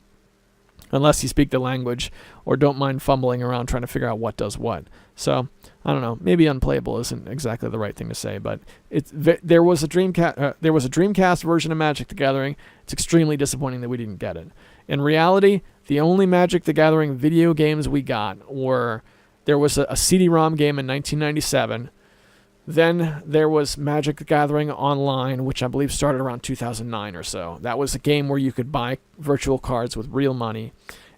Unless you speak the language or don't mind fumbling around trying to figure out what does what. So, I don't know. Maybe unplayable isn't exactly the right thing to say, but there was a Dreamcast version of Magic the Gathering. It's extremely disappointing that we didn't get it. In reality, the only Magic the Gathering video games we got were, there was a CD-ROM game in 1997. Then there was Magic the Gathering Online, which I believe started around 2009 or so. That was a game where you could buy virtual cards with real money,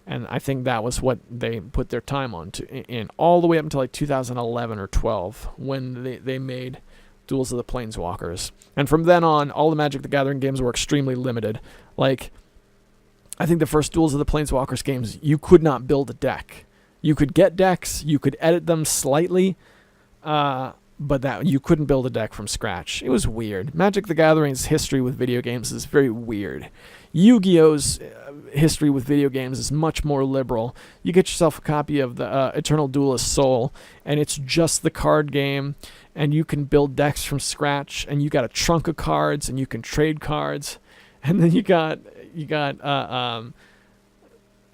and I think that was what they put their time on in all the way up until like 2011 or 12 when they made Duels of the Planeswalkers. And from then on, all the Magic the Gathering games were extremely limited. Like I think the first Duels of the Planeswalkers games, you could not build a deck. You could get decks, you could edit them slightly, but that you couldn't build a deck from scratch. It was weird. Magic the Gathering's history with video games is very weird. Yu-Gi-Oh's history with video games is much more liberal. You get yourself a copy of the Eternal Duelist Soul, and it's just the card game, and you can build decks from scratch, and you got a trunk of cards, and you can trade cards, and then you got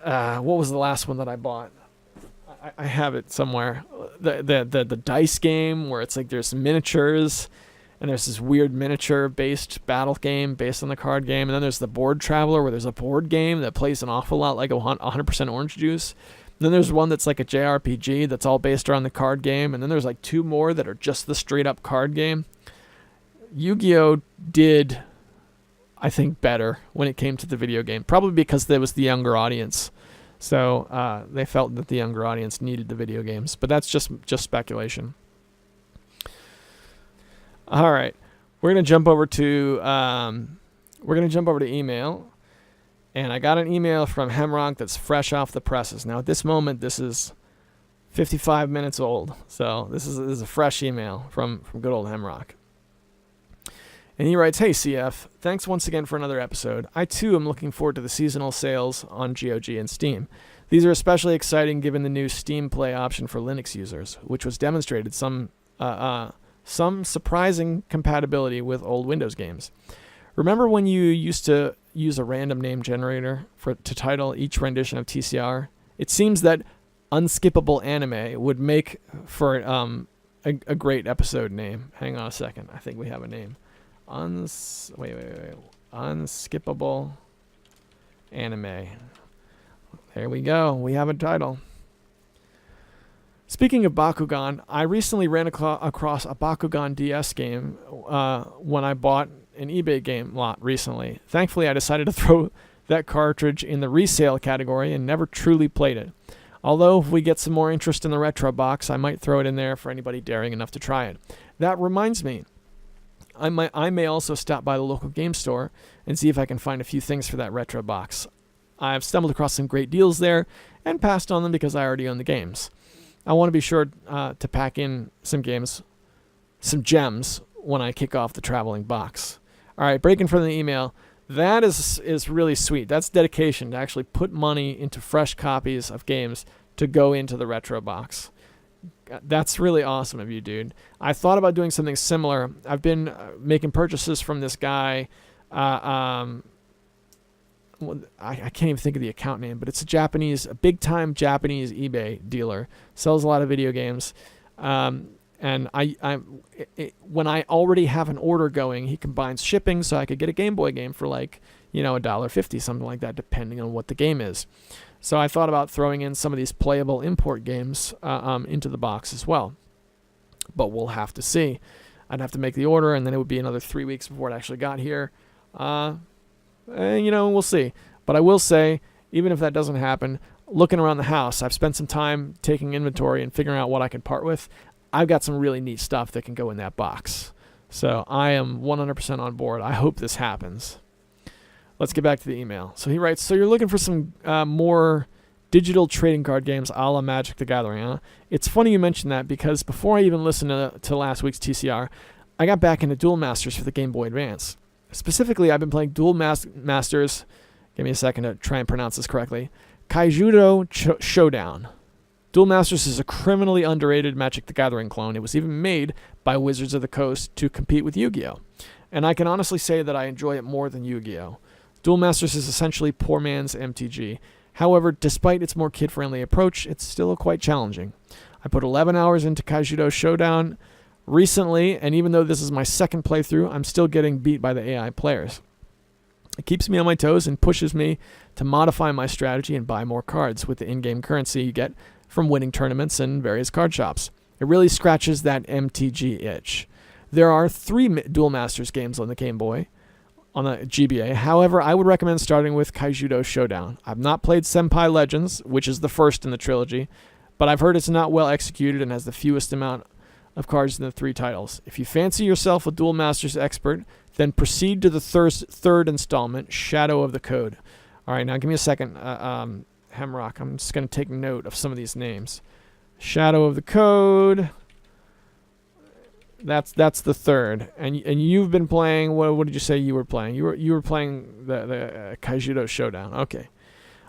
what was the last one that I bought? I have it somewhere. The dice game where it's like there's miniatures, and there's this weird miniature-based battle game based on the card game, and then there's the Board Traveler where there's a board game that plays an awful lot like 100% Orange Juice. And then there's one that's like a JRPG that's all based around the card game, and then there's like 2 more that are just the straight-up card game. Yu-Gi-Oh! Did, I think, better when it came to the video game, probably because there was the younger audience. So they felt that the younger audience needed the video games, but that's just speculation. All right, we're gonna jump over to email, and I got an email from Hemrock that's fresh off the presses. Now at this moment, this is 55 minutes old, so this is a fresh email from good old Hemrock. And he writes, "Hey CF, thanks once again for another episode. I too am looking forward to the seasonal sales on GOG and Steam. These are especially exciting given the new Steam Play option for Linux users, which was demonstrated some surprising compatibility with old Windows games. Remember when you used to use a random name generator to title each rendition of TCR? It seems that Unskippable Anime would make for a great episode name. Hang on a second. I think we have a name. Unskippable Anime. There we go. We have a title. Speaking of Bakugan, I recently ran across a Bakugan DS game when I bought an eBay game lot recently. Thankfully, I decided to throw that cartridge in the resale category and never truly played it. Although, if we get some more interest in the retro box, I might throw it in there for anybody daring enough to try it. That reminds me, I may also stop by the local game store and see if I can find a few things for that retro box. I've stumbled across some great deals there and passed on them because I already own the games. I want to be sure to pack in some gems when I kick off the traveling box. All right, breaking from the email. That is really sweet. That's dedication to actually put money into fresh copies of games to go into the retro box. That's really awesome of you, dude. I thought about doing something similar. I've been making purchases from this guy. I can't even think of the account name, but it's a big-time Japanese eBay dealer. Sells a lot of video games. And when I already have an order going, he combines shipping, so I could get a Game Boy game for like, $1.50, something like that, depending on what the game is. So I thought about throwing in some of these playable import games into the box as well. But we'll have to see. I'd have to make the order, and then it would be another 3 weeks before it actually got here. We'll see. But I will say, even if that doesn't happen, looking around the house, I've spent some time taking inventory and figuring out what I can part with. I've got some really neat stuff that can go in that box. So I am 100% on board. I hope this happens. Let's get back to the email. So he writes, so you're looking for some more digital trading card games a la Magic the Gathering, huh? It's funny you mentioned that because before I even listened to last week's TCR, I got back into Duel Masters for the Game Boy Advance. Specifically, I've been playing Duel Masters, give me a second to try and pronounce this correctly, Kaijudo Showdown. Duel Masters is a criminally underrated Magic the Gathering clone. It was even made by Wizards of the Coast to compete with Yu-Gi-Oh! And I can honestly say that I enjoy it more than Yu-Gi-Oh! Duel Masters is essentially poor man's MTG. However, despite its more kid-friendly approach, it's still quite challenging. I put 11 hours into Kaijudo Showdown recently, and even though this is my second playthrough, I'm still getting beat by the AI players. It keeps me on my toes and pushes me to modify my strategy and buy more cards with the in-game currency you get from winning tournaments and various card shops. It really scratches that MTG itch. There are 3 Duel Masters games on the Game Boy, on the GBA. However, I would recommend starting with Kaijudo Showdown. I've not played Senpai Legends, which is the first in the trilogy, but I've heard it's not well executed and has the fewest amount of cards in the 3 titles. If you fancy yourself a Duel Masters expert, then proceed to the third installment, Shadow of the Code. All right, now give me a second, Hemrock. I'm just going to take note of some of these names. Shadow of the Code. That's the third. And you've been playing. What did you say you were playing? You were playing the Kaijudo Showdown. Okay.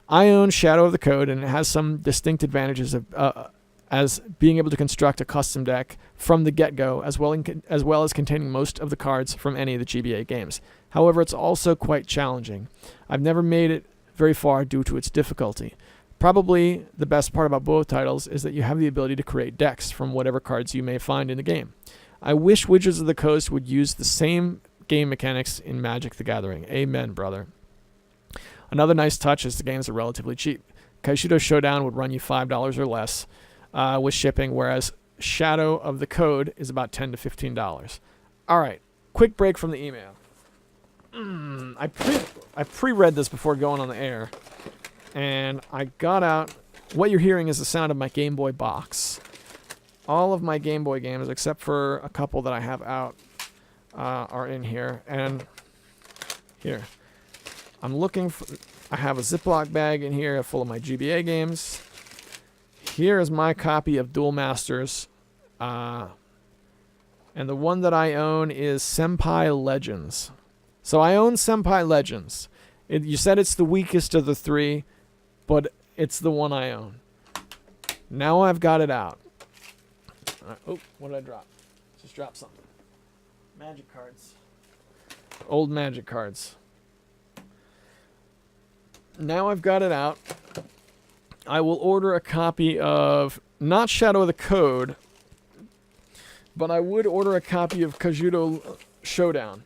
I own Shadow of the Code, and it has some distinct advantages of as being able to construct a custom deck from the get-go, as well as containing most of the cards from any of the GBA games. However, it's also quite challenging. I've never made it very far due to its difficulty. Probably the best part about both titles is that you have the ability to create decks from whatever cards you may find in the game. I wish Wizards of the Coast would use the same game mechanics in Magic the Gathering. Amen, brother. Another nice touch is the games are relatively cheap. Kaijudo Showdown would run you $5 or less with shipping, whereas Shadow of the Code is about $10 to $15. All right, quick break from the email. I pre-read this before going on the air, and I got out. What you're hearing is the sound of my Game Boy box. All of my Game Boy games, except for a couple that I have out, are in here. And here, I'm looking for. I have a Ziploc bag in here full of my GBA games. Here is my copy of Duel Masters, and the one that I own is Senpai Legends. So I own Senpai Legends. You said it's the weakest of the three, but it's the one I own. Now I've got it out. Oh, what did I drop? Just dropped something. Magic cards. Old Magic cards. Now I've got it out. I will order a copy of, not Shadow of the Code, but I would order a copy of Kaijudo Showdown.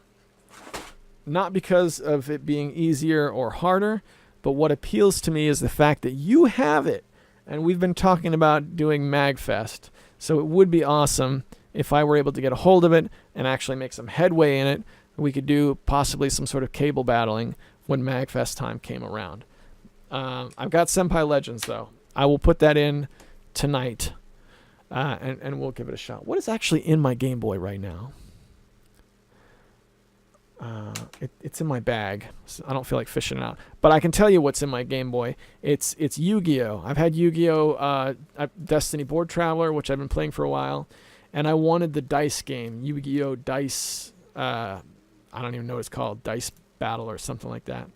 Not because of it being easier or harder, but what appeals to me is the fact that you have it. And we've been talking about doing MagFest. So it would be awesome if I were able to get a hold of it and actually make some headway in it. We could do possibly some sort of cable battling when MagFest time came around. I've got Senpai Legends, though. I will put that in tonight, and we'll give it a shot. What is actually in my Game Boy right now? It's in my bag. So I don't feel like fishing it out. But I can tell you what's in my Game Boy. It's Yu-Gi-Oh! I've had Yu-Gi-Oh! Destiny Board Traveler, which I've been playing for a while. And I wanted the dice game, Yu-Gi-Oh! Dice, I don't even know what it's called, Dice Battle or something like that.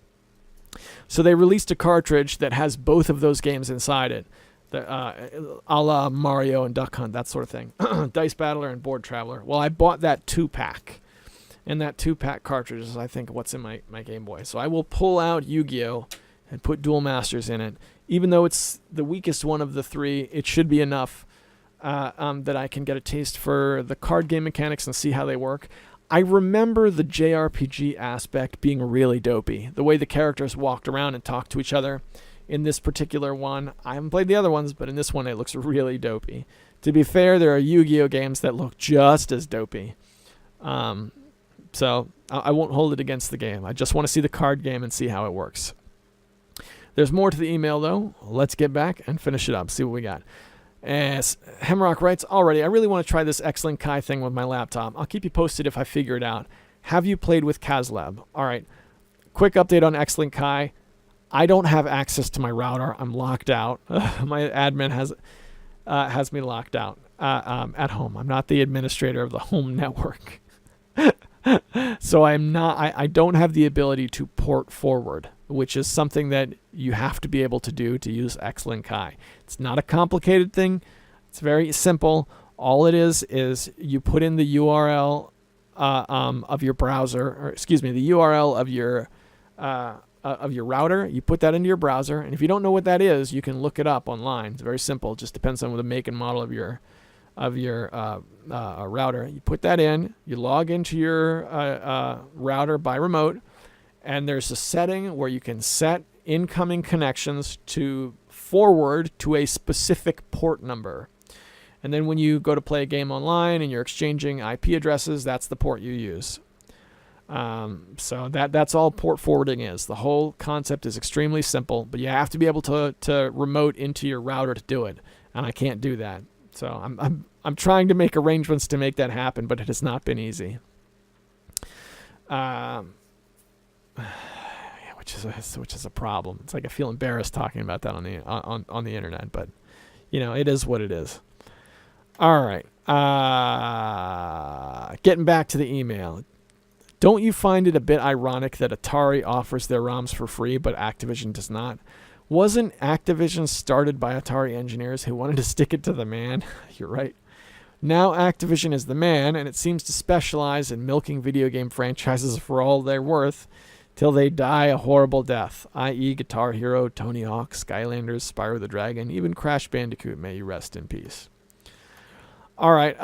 So they released a cartridge that has both of those games inside it. A la Mario and Duck Hunt, that sort of thing. Dice Battler and Board Traveler. Well, I bought that 2-pack. And that 2-pack cartridge is, I think, what's in my Game Boy. So I will pull out Yu-Gi-Oh! And put Duel Masters in it. Even though it's the weakest one of the three, it should be enough that I can get a taste for the card game mechanics and see how they work. I remember the JRPG aspect being really dopey. The way the characters walked around and talked to each other. In this particular one, I haven't played the other ones, but in this one it looks really dopey. To be fair, there are Yu-Gi-Oh! Games that look just as dopey. So I won't hold it against the game. I just want to see the card game and see how it works. There's more to the email, though. Let's get back and finish it up, see what we got. As Hemrock writes, already, I really want to try this X-Link Kai thing with my laptop. I'll keep you posted if I figure it out. Have you played with Kazlab? All right. Quick update on X-Link Kai. I don't have access to my router. I'm locked out. My admin has me locked out at home. I'm not the administrator of the home network. So I don't have the ability to port forward, which is something that you have to be able to do to use X-Link Kai. It's not a complicated thing. It's very simple. All it is you put in the URL of your browser, or excuse me, the URL of your router. You put that into your browser, and if you don't know what that is, you can look it up online. It's very simple. It just depends on the make and model of your router. You put that in, you log into your router by remote, and there's a setting where you can set incoming connections to forward to a specific port number. And then when you go to play a game online and you're exchanging IP addresses, that's the port you use. So that's all port forwarding is. The whole concept is extremely simple, but you have to be able to remote into your router to do it, and I can't do that. So I'm trying to make arrangements to make that happen, but it has not been easy. What which is a problem. It's like I feel embarrassed talking about that on the internet, but it is what it is. All right. Getting back to the email. Don't you find it a bit ironic that Atari offers their ROMs for free, but Activision does not? Wasn't Activision started by Atari engineers who wanted to stick it to the man? You're right. Now Activision is the man, and it seems to specialize in milking video game franchises for all they're worth till they die a horrible death, i.e. Guitar Hero, Tony Hawk, Skylanders, Spyro the Dragon, even Crash Bandicoot, may you rest in peace. All right,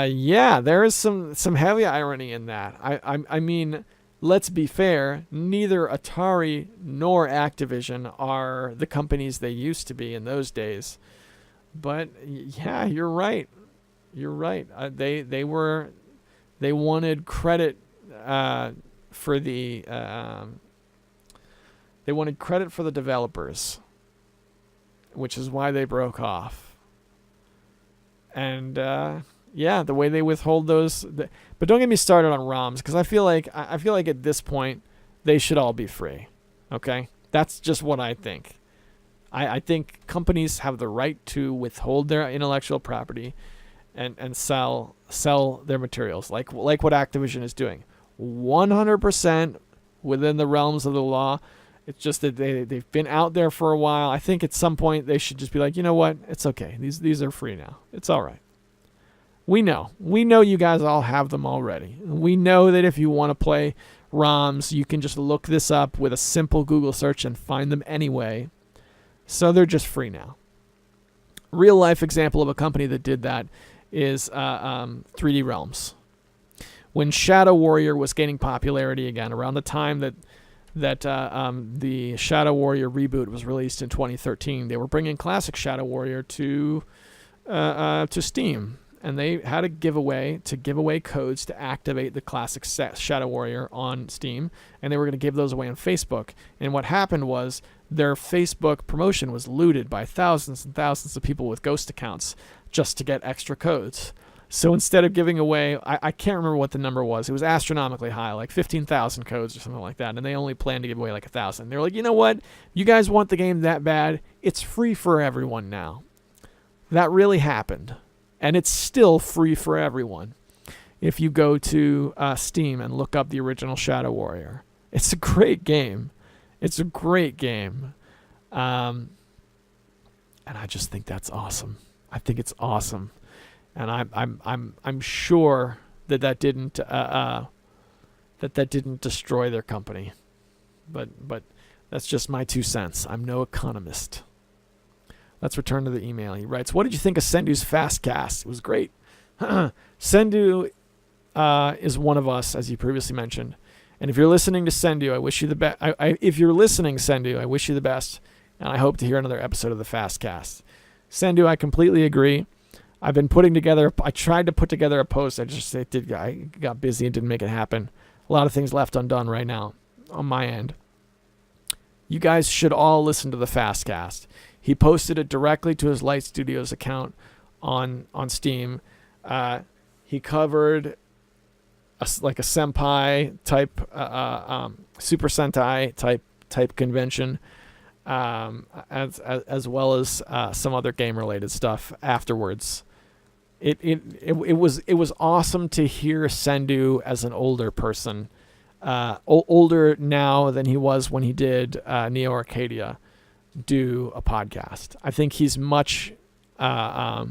yeah, there is some heavy irony in that. I mean, let's be fair, neither Atari nor Activision are the companies they used to be in those days. But yeah, you're right. You're right. They wanted credit for the developers, which is why they broke off. And yeah, the way they withhold those. But don't get me started on ROMs, because I feel like at this point they should all be free. Okay, that's just what I think. I think companies have the right to withhold their intellectual property and sell their materials, like what Activision is doing, 100% within the realms of the law. It's just that they've been out there for a while. I think at some point they should just be like, you know what? It's okay. These are free now. It's all right. We know you guys all have them already. We know that if you want to play ROMs, you can just look this up with a simple Google search and find them anyway. So they're just free now. Real life example of a company that did that is 3D Realms. When Shadow Warrior was gaining popularity again, around the time that the Shadow Warrior reboot was released in 2013, they were bringing classic Shadow Warrior to Steam, and they had a giveaway to give away codes to activate the classic Shadow Warrior on Steam, and they were going to give those away on Facebook. And what happened was their Facebook promotion was looted by thousands and thousands of people with ghost accounts just to get extra codes. So instead of giving away, I can't remember what the number was. It was astronomically high, like 15,000 codes or something like that. And they only planned to give away like 1,000. They're like, you know what? You guys want the game that bad? It's free for everyone now. That really happened. And it's still free for everyone. If you go to Steam and look up the original Shadow Warrior. It's a great game. It's a great game. And I just think that's awesome. I think it's awesome. And I'm sure that didn't destroy their company, but that's just my 2 cents. I'm no economist. Let's return to the email. He writes, "What did you think of Sendu's Fastcast? It was great. Sendu is one of us, as you previously mentioned. And if you're listening to Sendu, I wish you the best. If you're listening, Sendu, I wish you the best, and I hope to hear another episode of the Fastcast. Sendu, I completely agree. I tried to put together a post. I got busy and didn't make it happen. A lot of things left undone right now on my end. You guys should all listen to the Fastcast. He posted it directly to his Light Studios account on Steam. He covered a senpai type, Super Sentai type convention, as well as some other game related stuff afterwards. It was awesome to hear Sendu as an older person, older now than he was when he did Neo Arcadia, do a podcast. I think he's much. I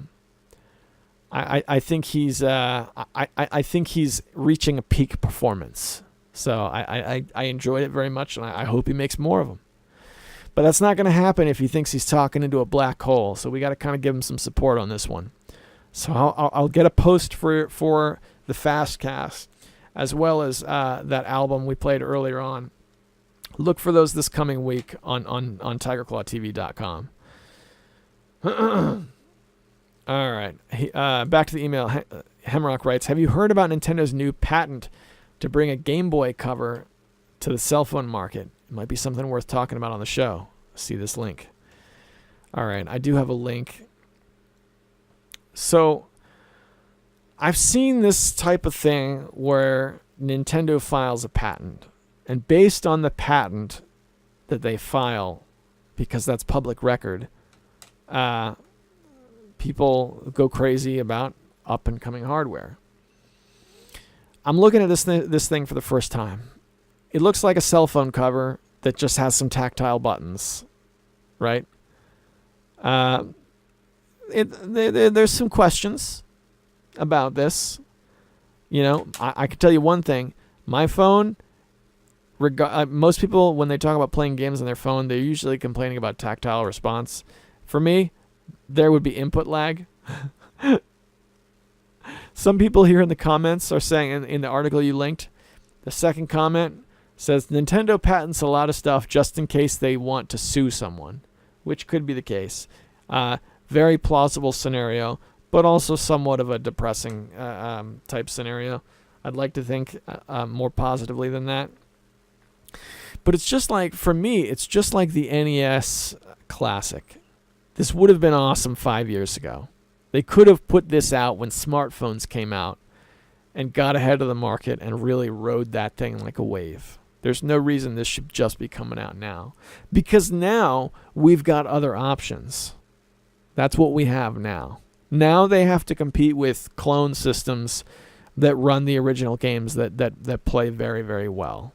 think he's reaching a peak performance. So I enjoyed it very much, and I hope he makes more of them. But that's not going to happen if he thinks he's talking into a black hole. So we got to kind of give him some support on this one. So I'll get a post for the Fastcast, as well as that album we played earlier on. Look for those this coming week on TigerClawTV.com. All right. Back to the email. Hemrock writes, "Have you heard about Nintendo's new patent to bring a Game Boy cover to the cell phone market? It might be something worth talking about on the show. See this link." All right. I do have a link. So I've seen this type of thing where Nintendo files a patent, and based on the patent, that they file, because that's public record, people go crazy about up and coming hardware. I'm looking at this thing for the first time. It looks like a cell phone cover that just has some tactile buttons, right? There's some questions about this. You know, I can tell you one thing. My phone, most people, when they talk about playing games on their phone, they're usually complaining about tactile response. For me, there would be input lag. Some people here in the comments are saying, in the article you linked, the second comment says, Nintendo patents a lot of stuff just in case they want to sue someone, which could be the case. Very plausible scenario, but also somewhat of a depressing type scenario. I'd like to think more positively than that. But it's just like, for me, it's just like the NES Classic. This would have been awesome 5 years ago. They could have put this out when smartphones came out and got ahead of the market and really rode that thing like a wave. There's no reason this should just be coming out now. Because now we've got other options. That's what we have now. Now they have to compete with clone systems that run the original games that play very, very well.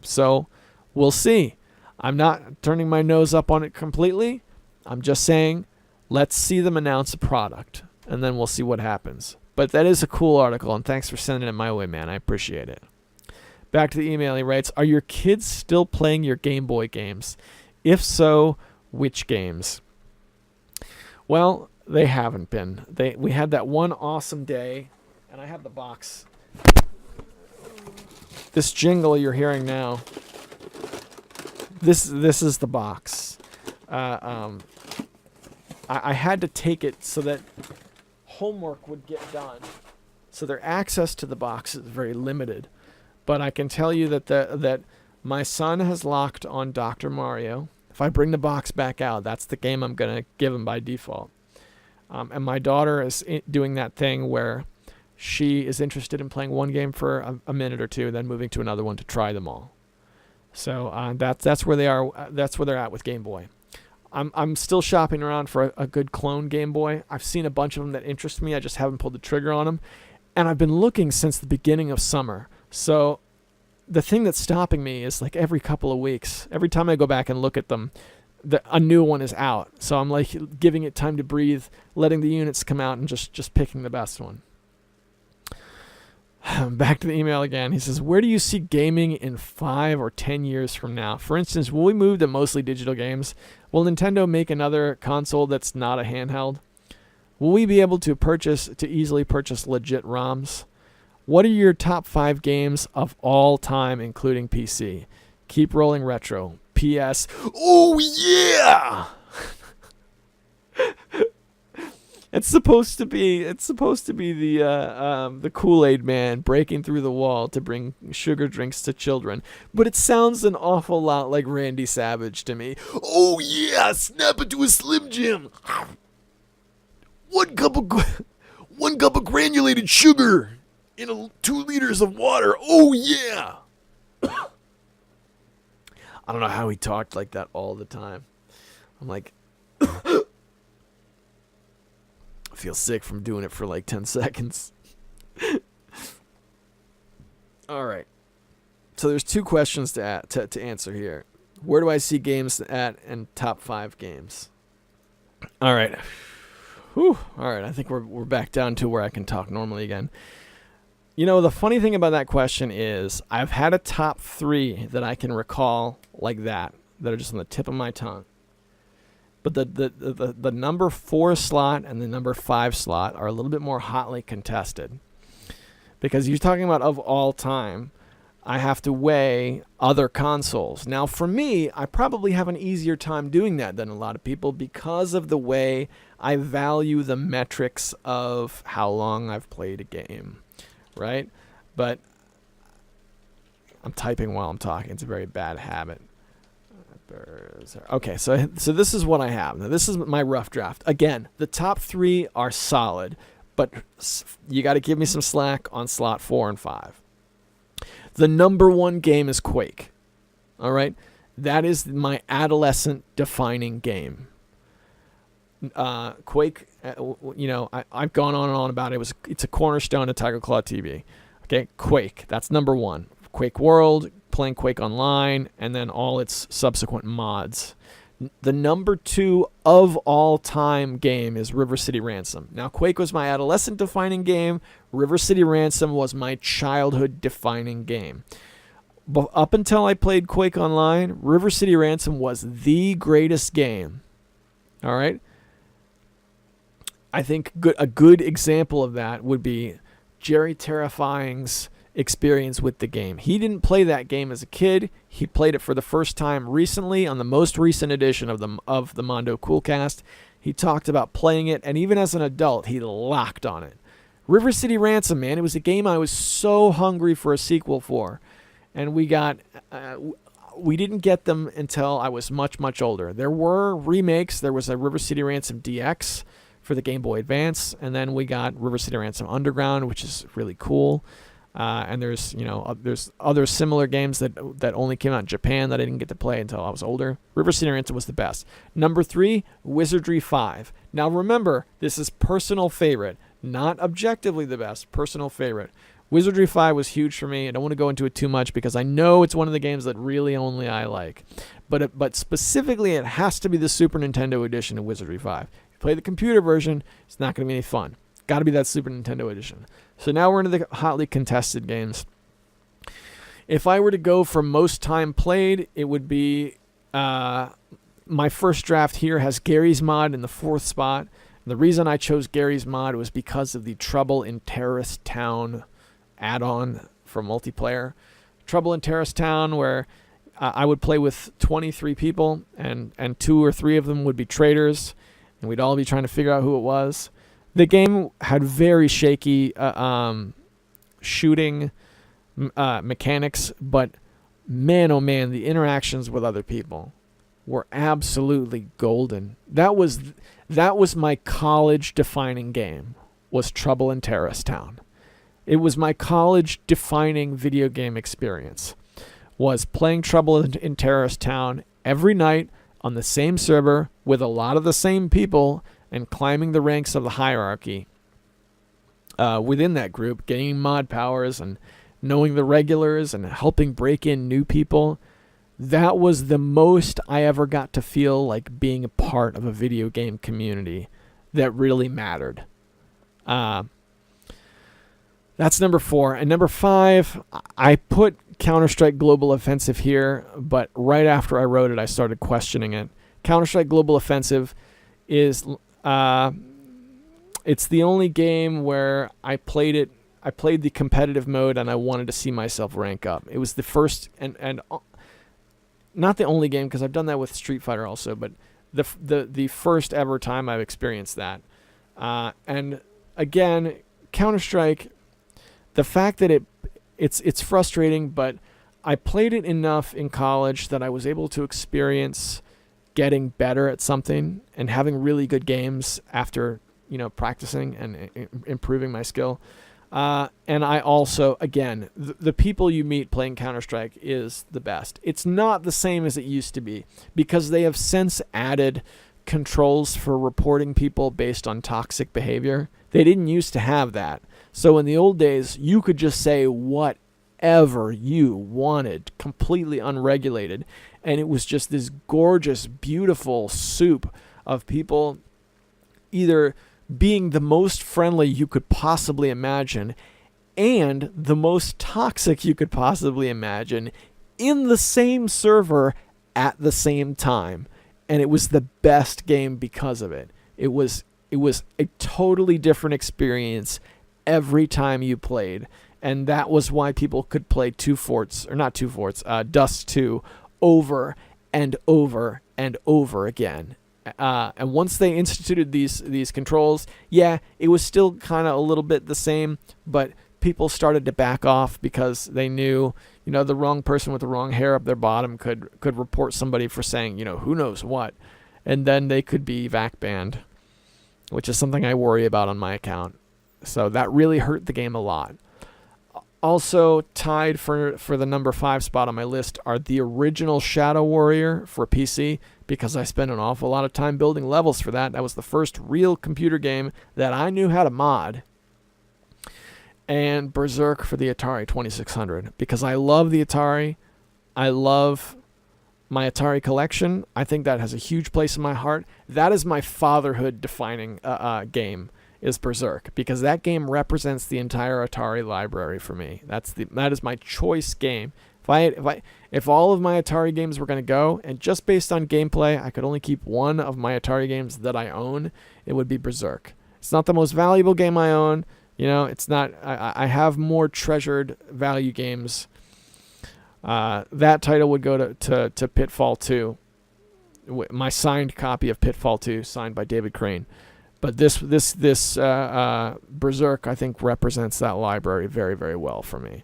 So we'll see. I'm not turning my nose up on it completely. I'm just saying, let's see them announce a product, and then we'll see what happens. But that is a cool article, and thanks for sending it my way, man. I appreciate it. Back to the email, he writes, are your kids still playing your Game Boy games? If so, which games? Well, they haven't been. We had that one awesome day, and I have the box. This jingle you're hearing now, this is the box. I had to take it so that homework would get done. So their access to the box is very limited. But I can tell you that my son has locked on Dr. Mario. If I bring the box back out, that's the game I'm going to give him by default. And my daughter is doing that thing where she is interested in playing one game for a minute or two, then moving to another one to try them all. So that's where they are. That's where they're at with Game Boy. I'm still shopping around for a good clone Game Boy. I've seen a bunch of them that interest me. I just haven't pulled the trigger on them. And I've been looking since the beginning of summer. So the thing that's stopping me is like every couple of weeks, every time I go back and look at them, a new one is out. So I'm like giving it time to breathe, letting the units come out and just picking the best one. Back to the email again. He says, where do you see gaming in 5 or 10 years from now? For instance, will we move to mostly digital games? Will Nintendo make another console that's not a handheld? Will we be able to easily purchase legit ROMs? What are your top 5 games of all time, including PC? Keep rolling retro. P.S. Oh yeah! It's supposed to be the Kool-Aid man breaking through the wall to bring sugar drinks to children, but it sounds an awful lot like Randy Savage to me. Oh yeah, snap it to a Slim Jim. One cup of granulated sugar in 2 liters of water. Oh yeah. I don't know how he talked like that all the time. I'm like, I feel sick from doing it for like 10 seconds. All right. So there's 2 questions to answer here. Where do I see games at, and top 5 games? All right. Whew. All right. I think we're back down to where I can talk normally again. You know, the funny thing about that question is I've had a top 3 that I can recall like that are just on the tip of my tongue. But the number 4 slot and the number 5 slot are a little bit more hotly contested. Because you're talking about of all time, I have to weigh other consoles. Now, for me, I probably have an easier time doing that than a lot of people because of the way I value the metrics of how long I've played a game, right? But I'm typing while I'm talking. It's a very bad habit. Okay, so this is what I have. Now, this is my rough draft. Again, the top 3 are solid, but you got to give me some slack on slot 4 and 5. The number 1 game is Quake. All right, that is my adolescent defining game. Quake, I've gone on and on about it. It's a cornerstone of Tiger Claw TV. Okay, Quake, that's number one. Quake World, playing Quake Online, and then all its subsequent mods. The number 2 of all time game is River City Ransom. Now, Quake was my adolescent defining game. River City Ransom was my childhood defining game. But up until I played Quake Online, River City Ransom was the greatest game. All right? I think a good example of that would be Jerry Terrifying's experience with the game. He didn't play that game as a kid. He played it for the first time recently on the most recent edition of the Mondo Coolcast. He talked about playing it, and even as an adult, he locked on it. River City Ransom, man, it was a game I was so hungry for a sequel for, and we didn't get them until I was much, much older. There were remakes. There was a River City Ransom DX for the Game Boy Advance, and then we got River City Ransom Underground, which is really cool. And there's other similar games that only came out in Japan that I didn't get to play until I was older. River City Ransom was the best. Number 3, Wizardry 5. Now remember, this is personal favorite, not objectively the best, personal favorite. Wizardry 5 was huge for me. I don't want to go into it too much because I know it's one of the games that really only I like. But specifically, it has to be the Super Nintendo edition of Wizardry 5. If you play the computer version, it's not going to be any fun. Got to be that Super Nintendo edition. So now we're into the hotly contested games. If I were to go for most time played, it would be my first draft here has Gary's Mod in the 4th spot. The reason I chose Gary's Mod was because of the Trouble in Terrorist Town add-on for multiplayer. Trouble in Terrorist Town, where I would play with 23 people, and 2 or 3 of them would be traitors, and we'd all be trying to figure out who it was. The game had very shaky shooting mechanics, but man, oh man, the interactions with other people were absolutely golden. That was my college-defining game, was Trouble in Terrorist Town. It was my college-defining video game experience, was playing Trouble in Terrorist Town every night on the same server with a lot of the same people, and climbing the ranks of the hierarchy within that group, gaining mod powers and knowing the regulars and helping break in new people. That was the most I ever got to feel like being a part of a video game community that really mattered. That's number 4. And number 5, I put Counter-Strike Global Offensive here, but right after I wrote it, I started questioning it. Counter-Strike Global Offensive is... it's the only game where I played the competitive mode and I wanted to see myself rank up. It was the first and not the only game, because I've done that with Street Fighter also, but the first ever time I've experienced that. And again, Counter-Strike, the fact that it's frustrating, but I played it enough in college that I was able to experience getting better at something and having really good games after, practicing and improving my skill. And I also, again, the people you meet playing Counter-Strike is the best. It's not the same as it used to be because they have since added controls for reporting people based on toxic behavior. They didn't used to have that. So in the old days, you could just say whatever you wanted, completely unregulated. And it was just this gorgeous, beautiful soup of people either being the most friendly you could possibly imagine and the most toxic you could possibly imagine in the same server at the same time. And it was the best game because of it. It was a totally different experience every time you played. And that was why people could play Dust 2 over and over and over again. And once they instituted these controls, yeah, it was still kind of a little bit the same, but people started to back off because they knew, the wrong person with the wrong hair up their bottom could report somebody for saying, who knows what, and then they could be VAC banned, which is something I worry about on my account. So that really hurt the game a lot. Also tied for the number 5 spot on my list are the original Shadow Warrior for PC, because I spent an awful lot of time building levels for that. That was the first real computer game that I knew how to mod. And Berserk for the Atari 2600, because I love the Atari. I love my Atari collection. I think that has a huge place in my heart. That is my fatherhood defining game, is Berserk, because that game represents the entire Atari library for me. That is my choice game. If all of my Atari games were going to go, and just based on gameplay, I could only keep one of my Atari games that I own, it would be Berserk. It's not the most valuable game I own. You know, it's not. I have more treasured value games. That title would go to Pitfall 2. My signed copy of Pitfall 2, signed by David Crane. But this Berserk, I think, represents that library very, very well for me.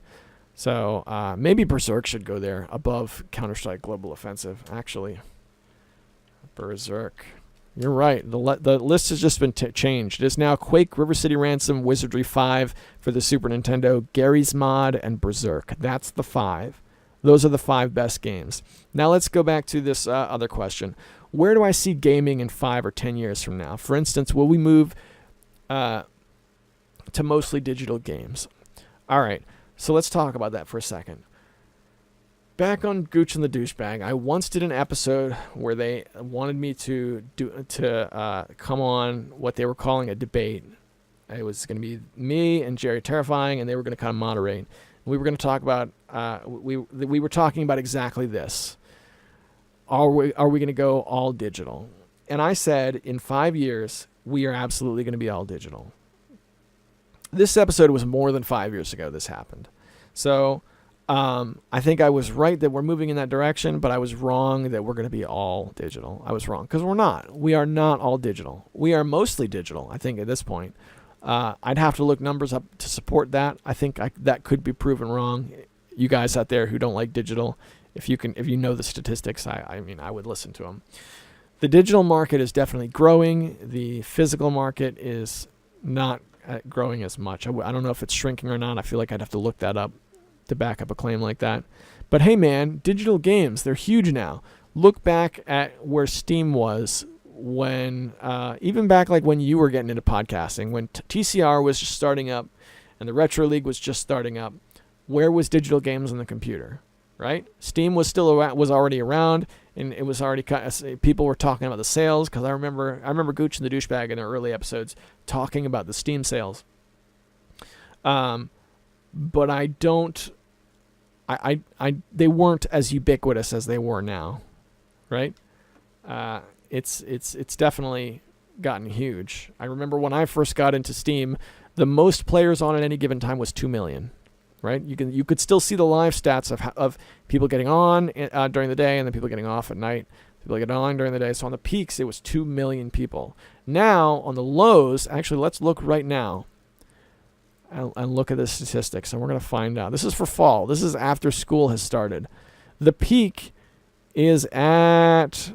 So maybe Berserk should go there above Counter-Strike Global Offensive, actually. Berserk. You're right. The list has just been changed. It is now Quake, River City Ransom, Wizardry 5 for the Super Nintendo, Gary's Mod, and Berserk. That's the 5. Those are the 5 best games. Now let's go back to this other question. Where do I see gaming in 5 or 10 years from now? For instance, will we move to mostly digital games? All right. So let's talk about that for a second. Back on Gooch and the Douchebag, I once did an episode where they wanted me to come on what they were calling a debate. It was going to be me and Jerry Terrifying, and they were going to kind of moderate. We were going to talk about we were talking about exactly this. Are we going to go all digital? And I said in 5 years we are absolutely going to be all digital. This episode was more than 5 years ago this happened. So I think I was right that we're moving in that direction, but I was wrong that we're going to be all digital. I was wrong, because we're not. We are not all digital. We are mostly digital, I think, at this point. I'd have to look numbers up to support that. I think that could be proven wrong. You guys out there who don't like digital, if you know the statistics, I mean, I would listen to them. The digital market is definitely growing. The physical market is not growing as much. I don't know if it's shrinking or not. I feel like I'd have to look that up to back up a claim like that. But hey man, digital games, they're huge now. Look back at where Steam was when, even back like when you were getting into podcasting, when TCR was just starting up and the Retro League was just starting up. Where was digital games on the computer, right? Steam was already around, and it was already people were talking about the sales, because I remember Gooch and the Douchebag in their early episodes talking about the Steam sales. But they weren't as ubiquitous as they were now, right? It's definitely gotten huge. I remember when I first got into Steam, the most players on at any given time was 2 million, right? You could still see the live stats of people getting on during the day and then people getting off at night. People getting on during the day. So on the peaks, it was 2 million people. Now on the lows, actually, let's look right now and look at the statistics, and we're going to find out. This is for fall. This is after school has started. The peak is at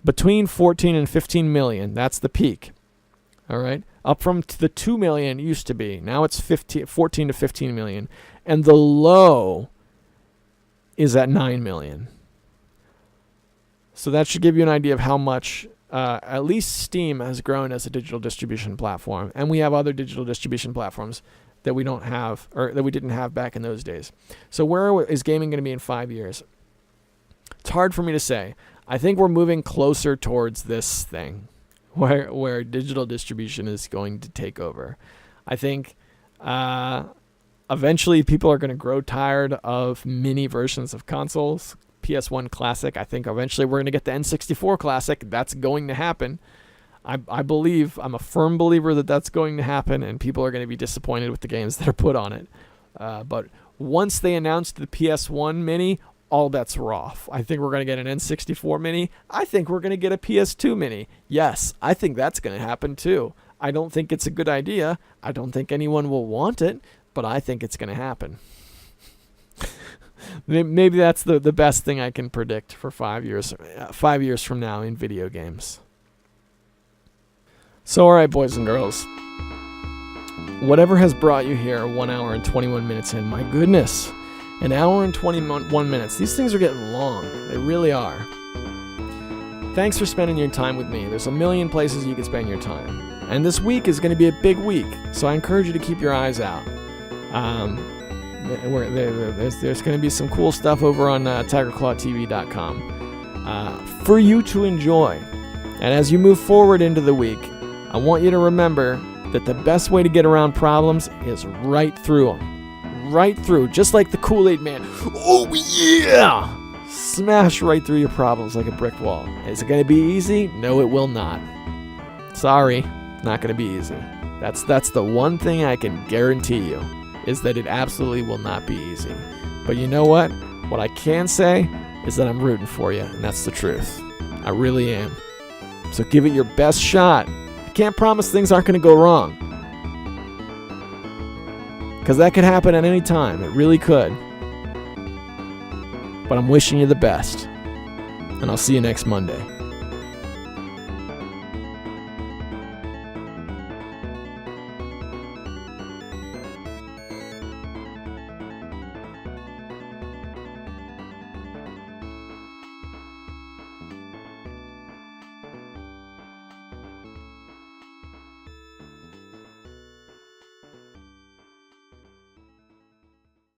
between 14 and 15 million. That's the peak. All right. Up from the 2 million it used to be. Now it's 14 to 15 million. And the low is at 9 million. So that should give you an idea of how much at least Steam has grown as a digital distribution platform. And we have other digital distribution platforms that we don't have, or that we didn't have back in those days. So where is gaming going to be in 5 years? It's hard for me to say. I think we're moving closer towards this thing where digital distribution is going to take over. I think eventually people are going to grow tired of mini versions of consoles. PS1 Classic. I think eventually we're going to get the N64 Classic. That's going to happen. I'm a firm believer that that's going to happen, and people are going to be disappointed with the games that are put on it. But once they announced the PS1 Mini, all bets were off. I think we're going to get an N64 Mini. I think we're going to get a PS2 Mini. Yes, I think that's going to happen too. I don't think it's a good idea. I don't think anyone will want it, but I think it's going to happen. Maybe that's the best thing I can predict for 5 years. 5 years from now in video games. So, all right, boys and girls. whatever has brought you here 1 hour and 21 minutes in, my goodness, an hour and 21 minutes. These things are getting long. They really are. Thanks for spending your time with me. There's a million places you can spend your time. And this week is going to be a big week, so I encourage you to keep your eyes out. There's going to be some cool stuff over on TigerClawTV.com for you to enjoy. And as you move forward into the week, I want you to remember that the best way to get around problems is right through them. Right through, just like the Kool-Aid Man. Oh yeah! Smash right through your problems like a brick wall. Is it going to be easy? No, it will not. Sorry, not going to be easy. That's the one thing I can guarantee you, is that it absolutely will not be easy. But you know what? What I can say is that I'm rooting for you, and that's the truth. I really am. So give it your best shot. I can't promise things aren't going to go wrong, because that could happen at any time. It really could. But I'm wishing you the best, and I'll see you next Monday.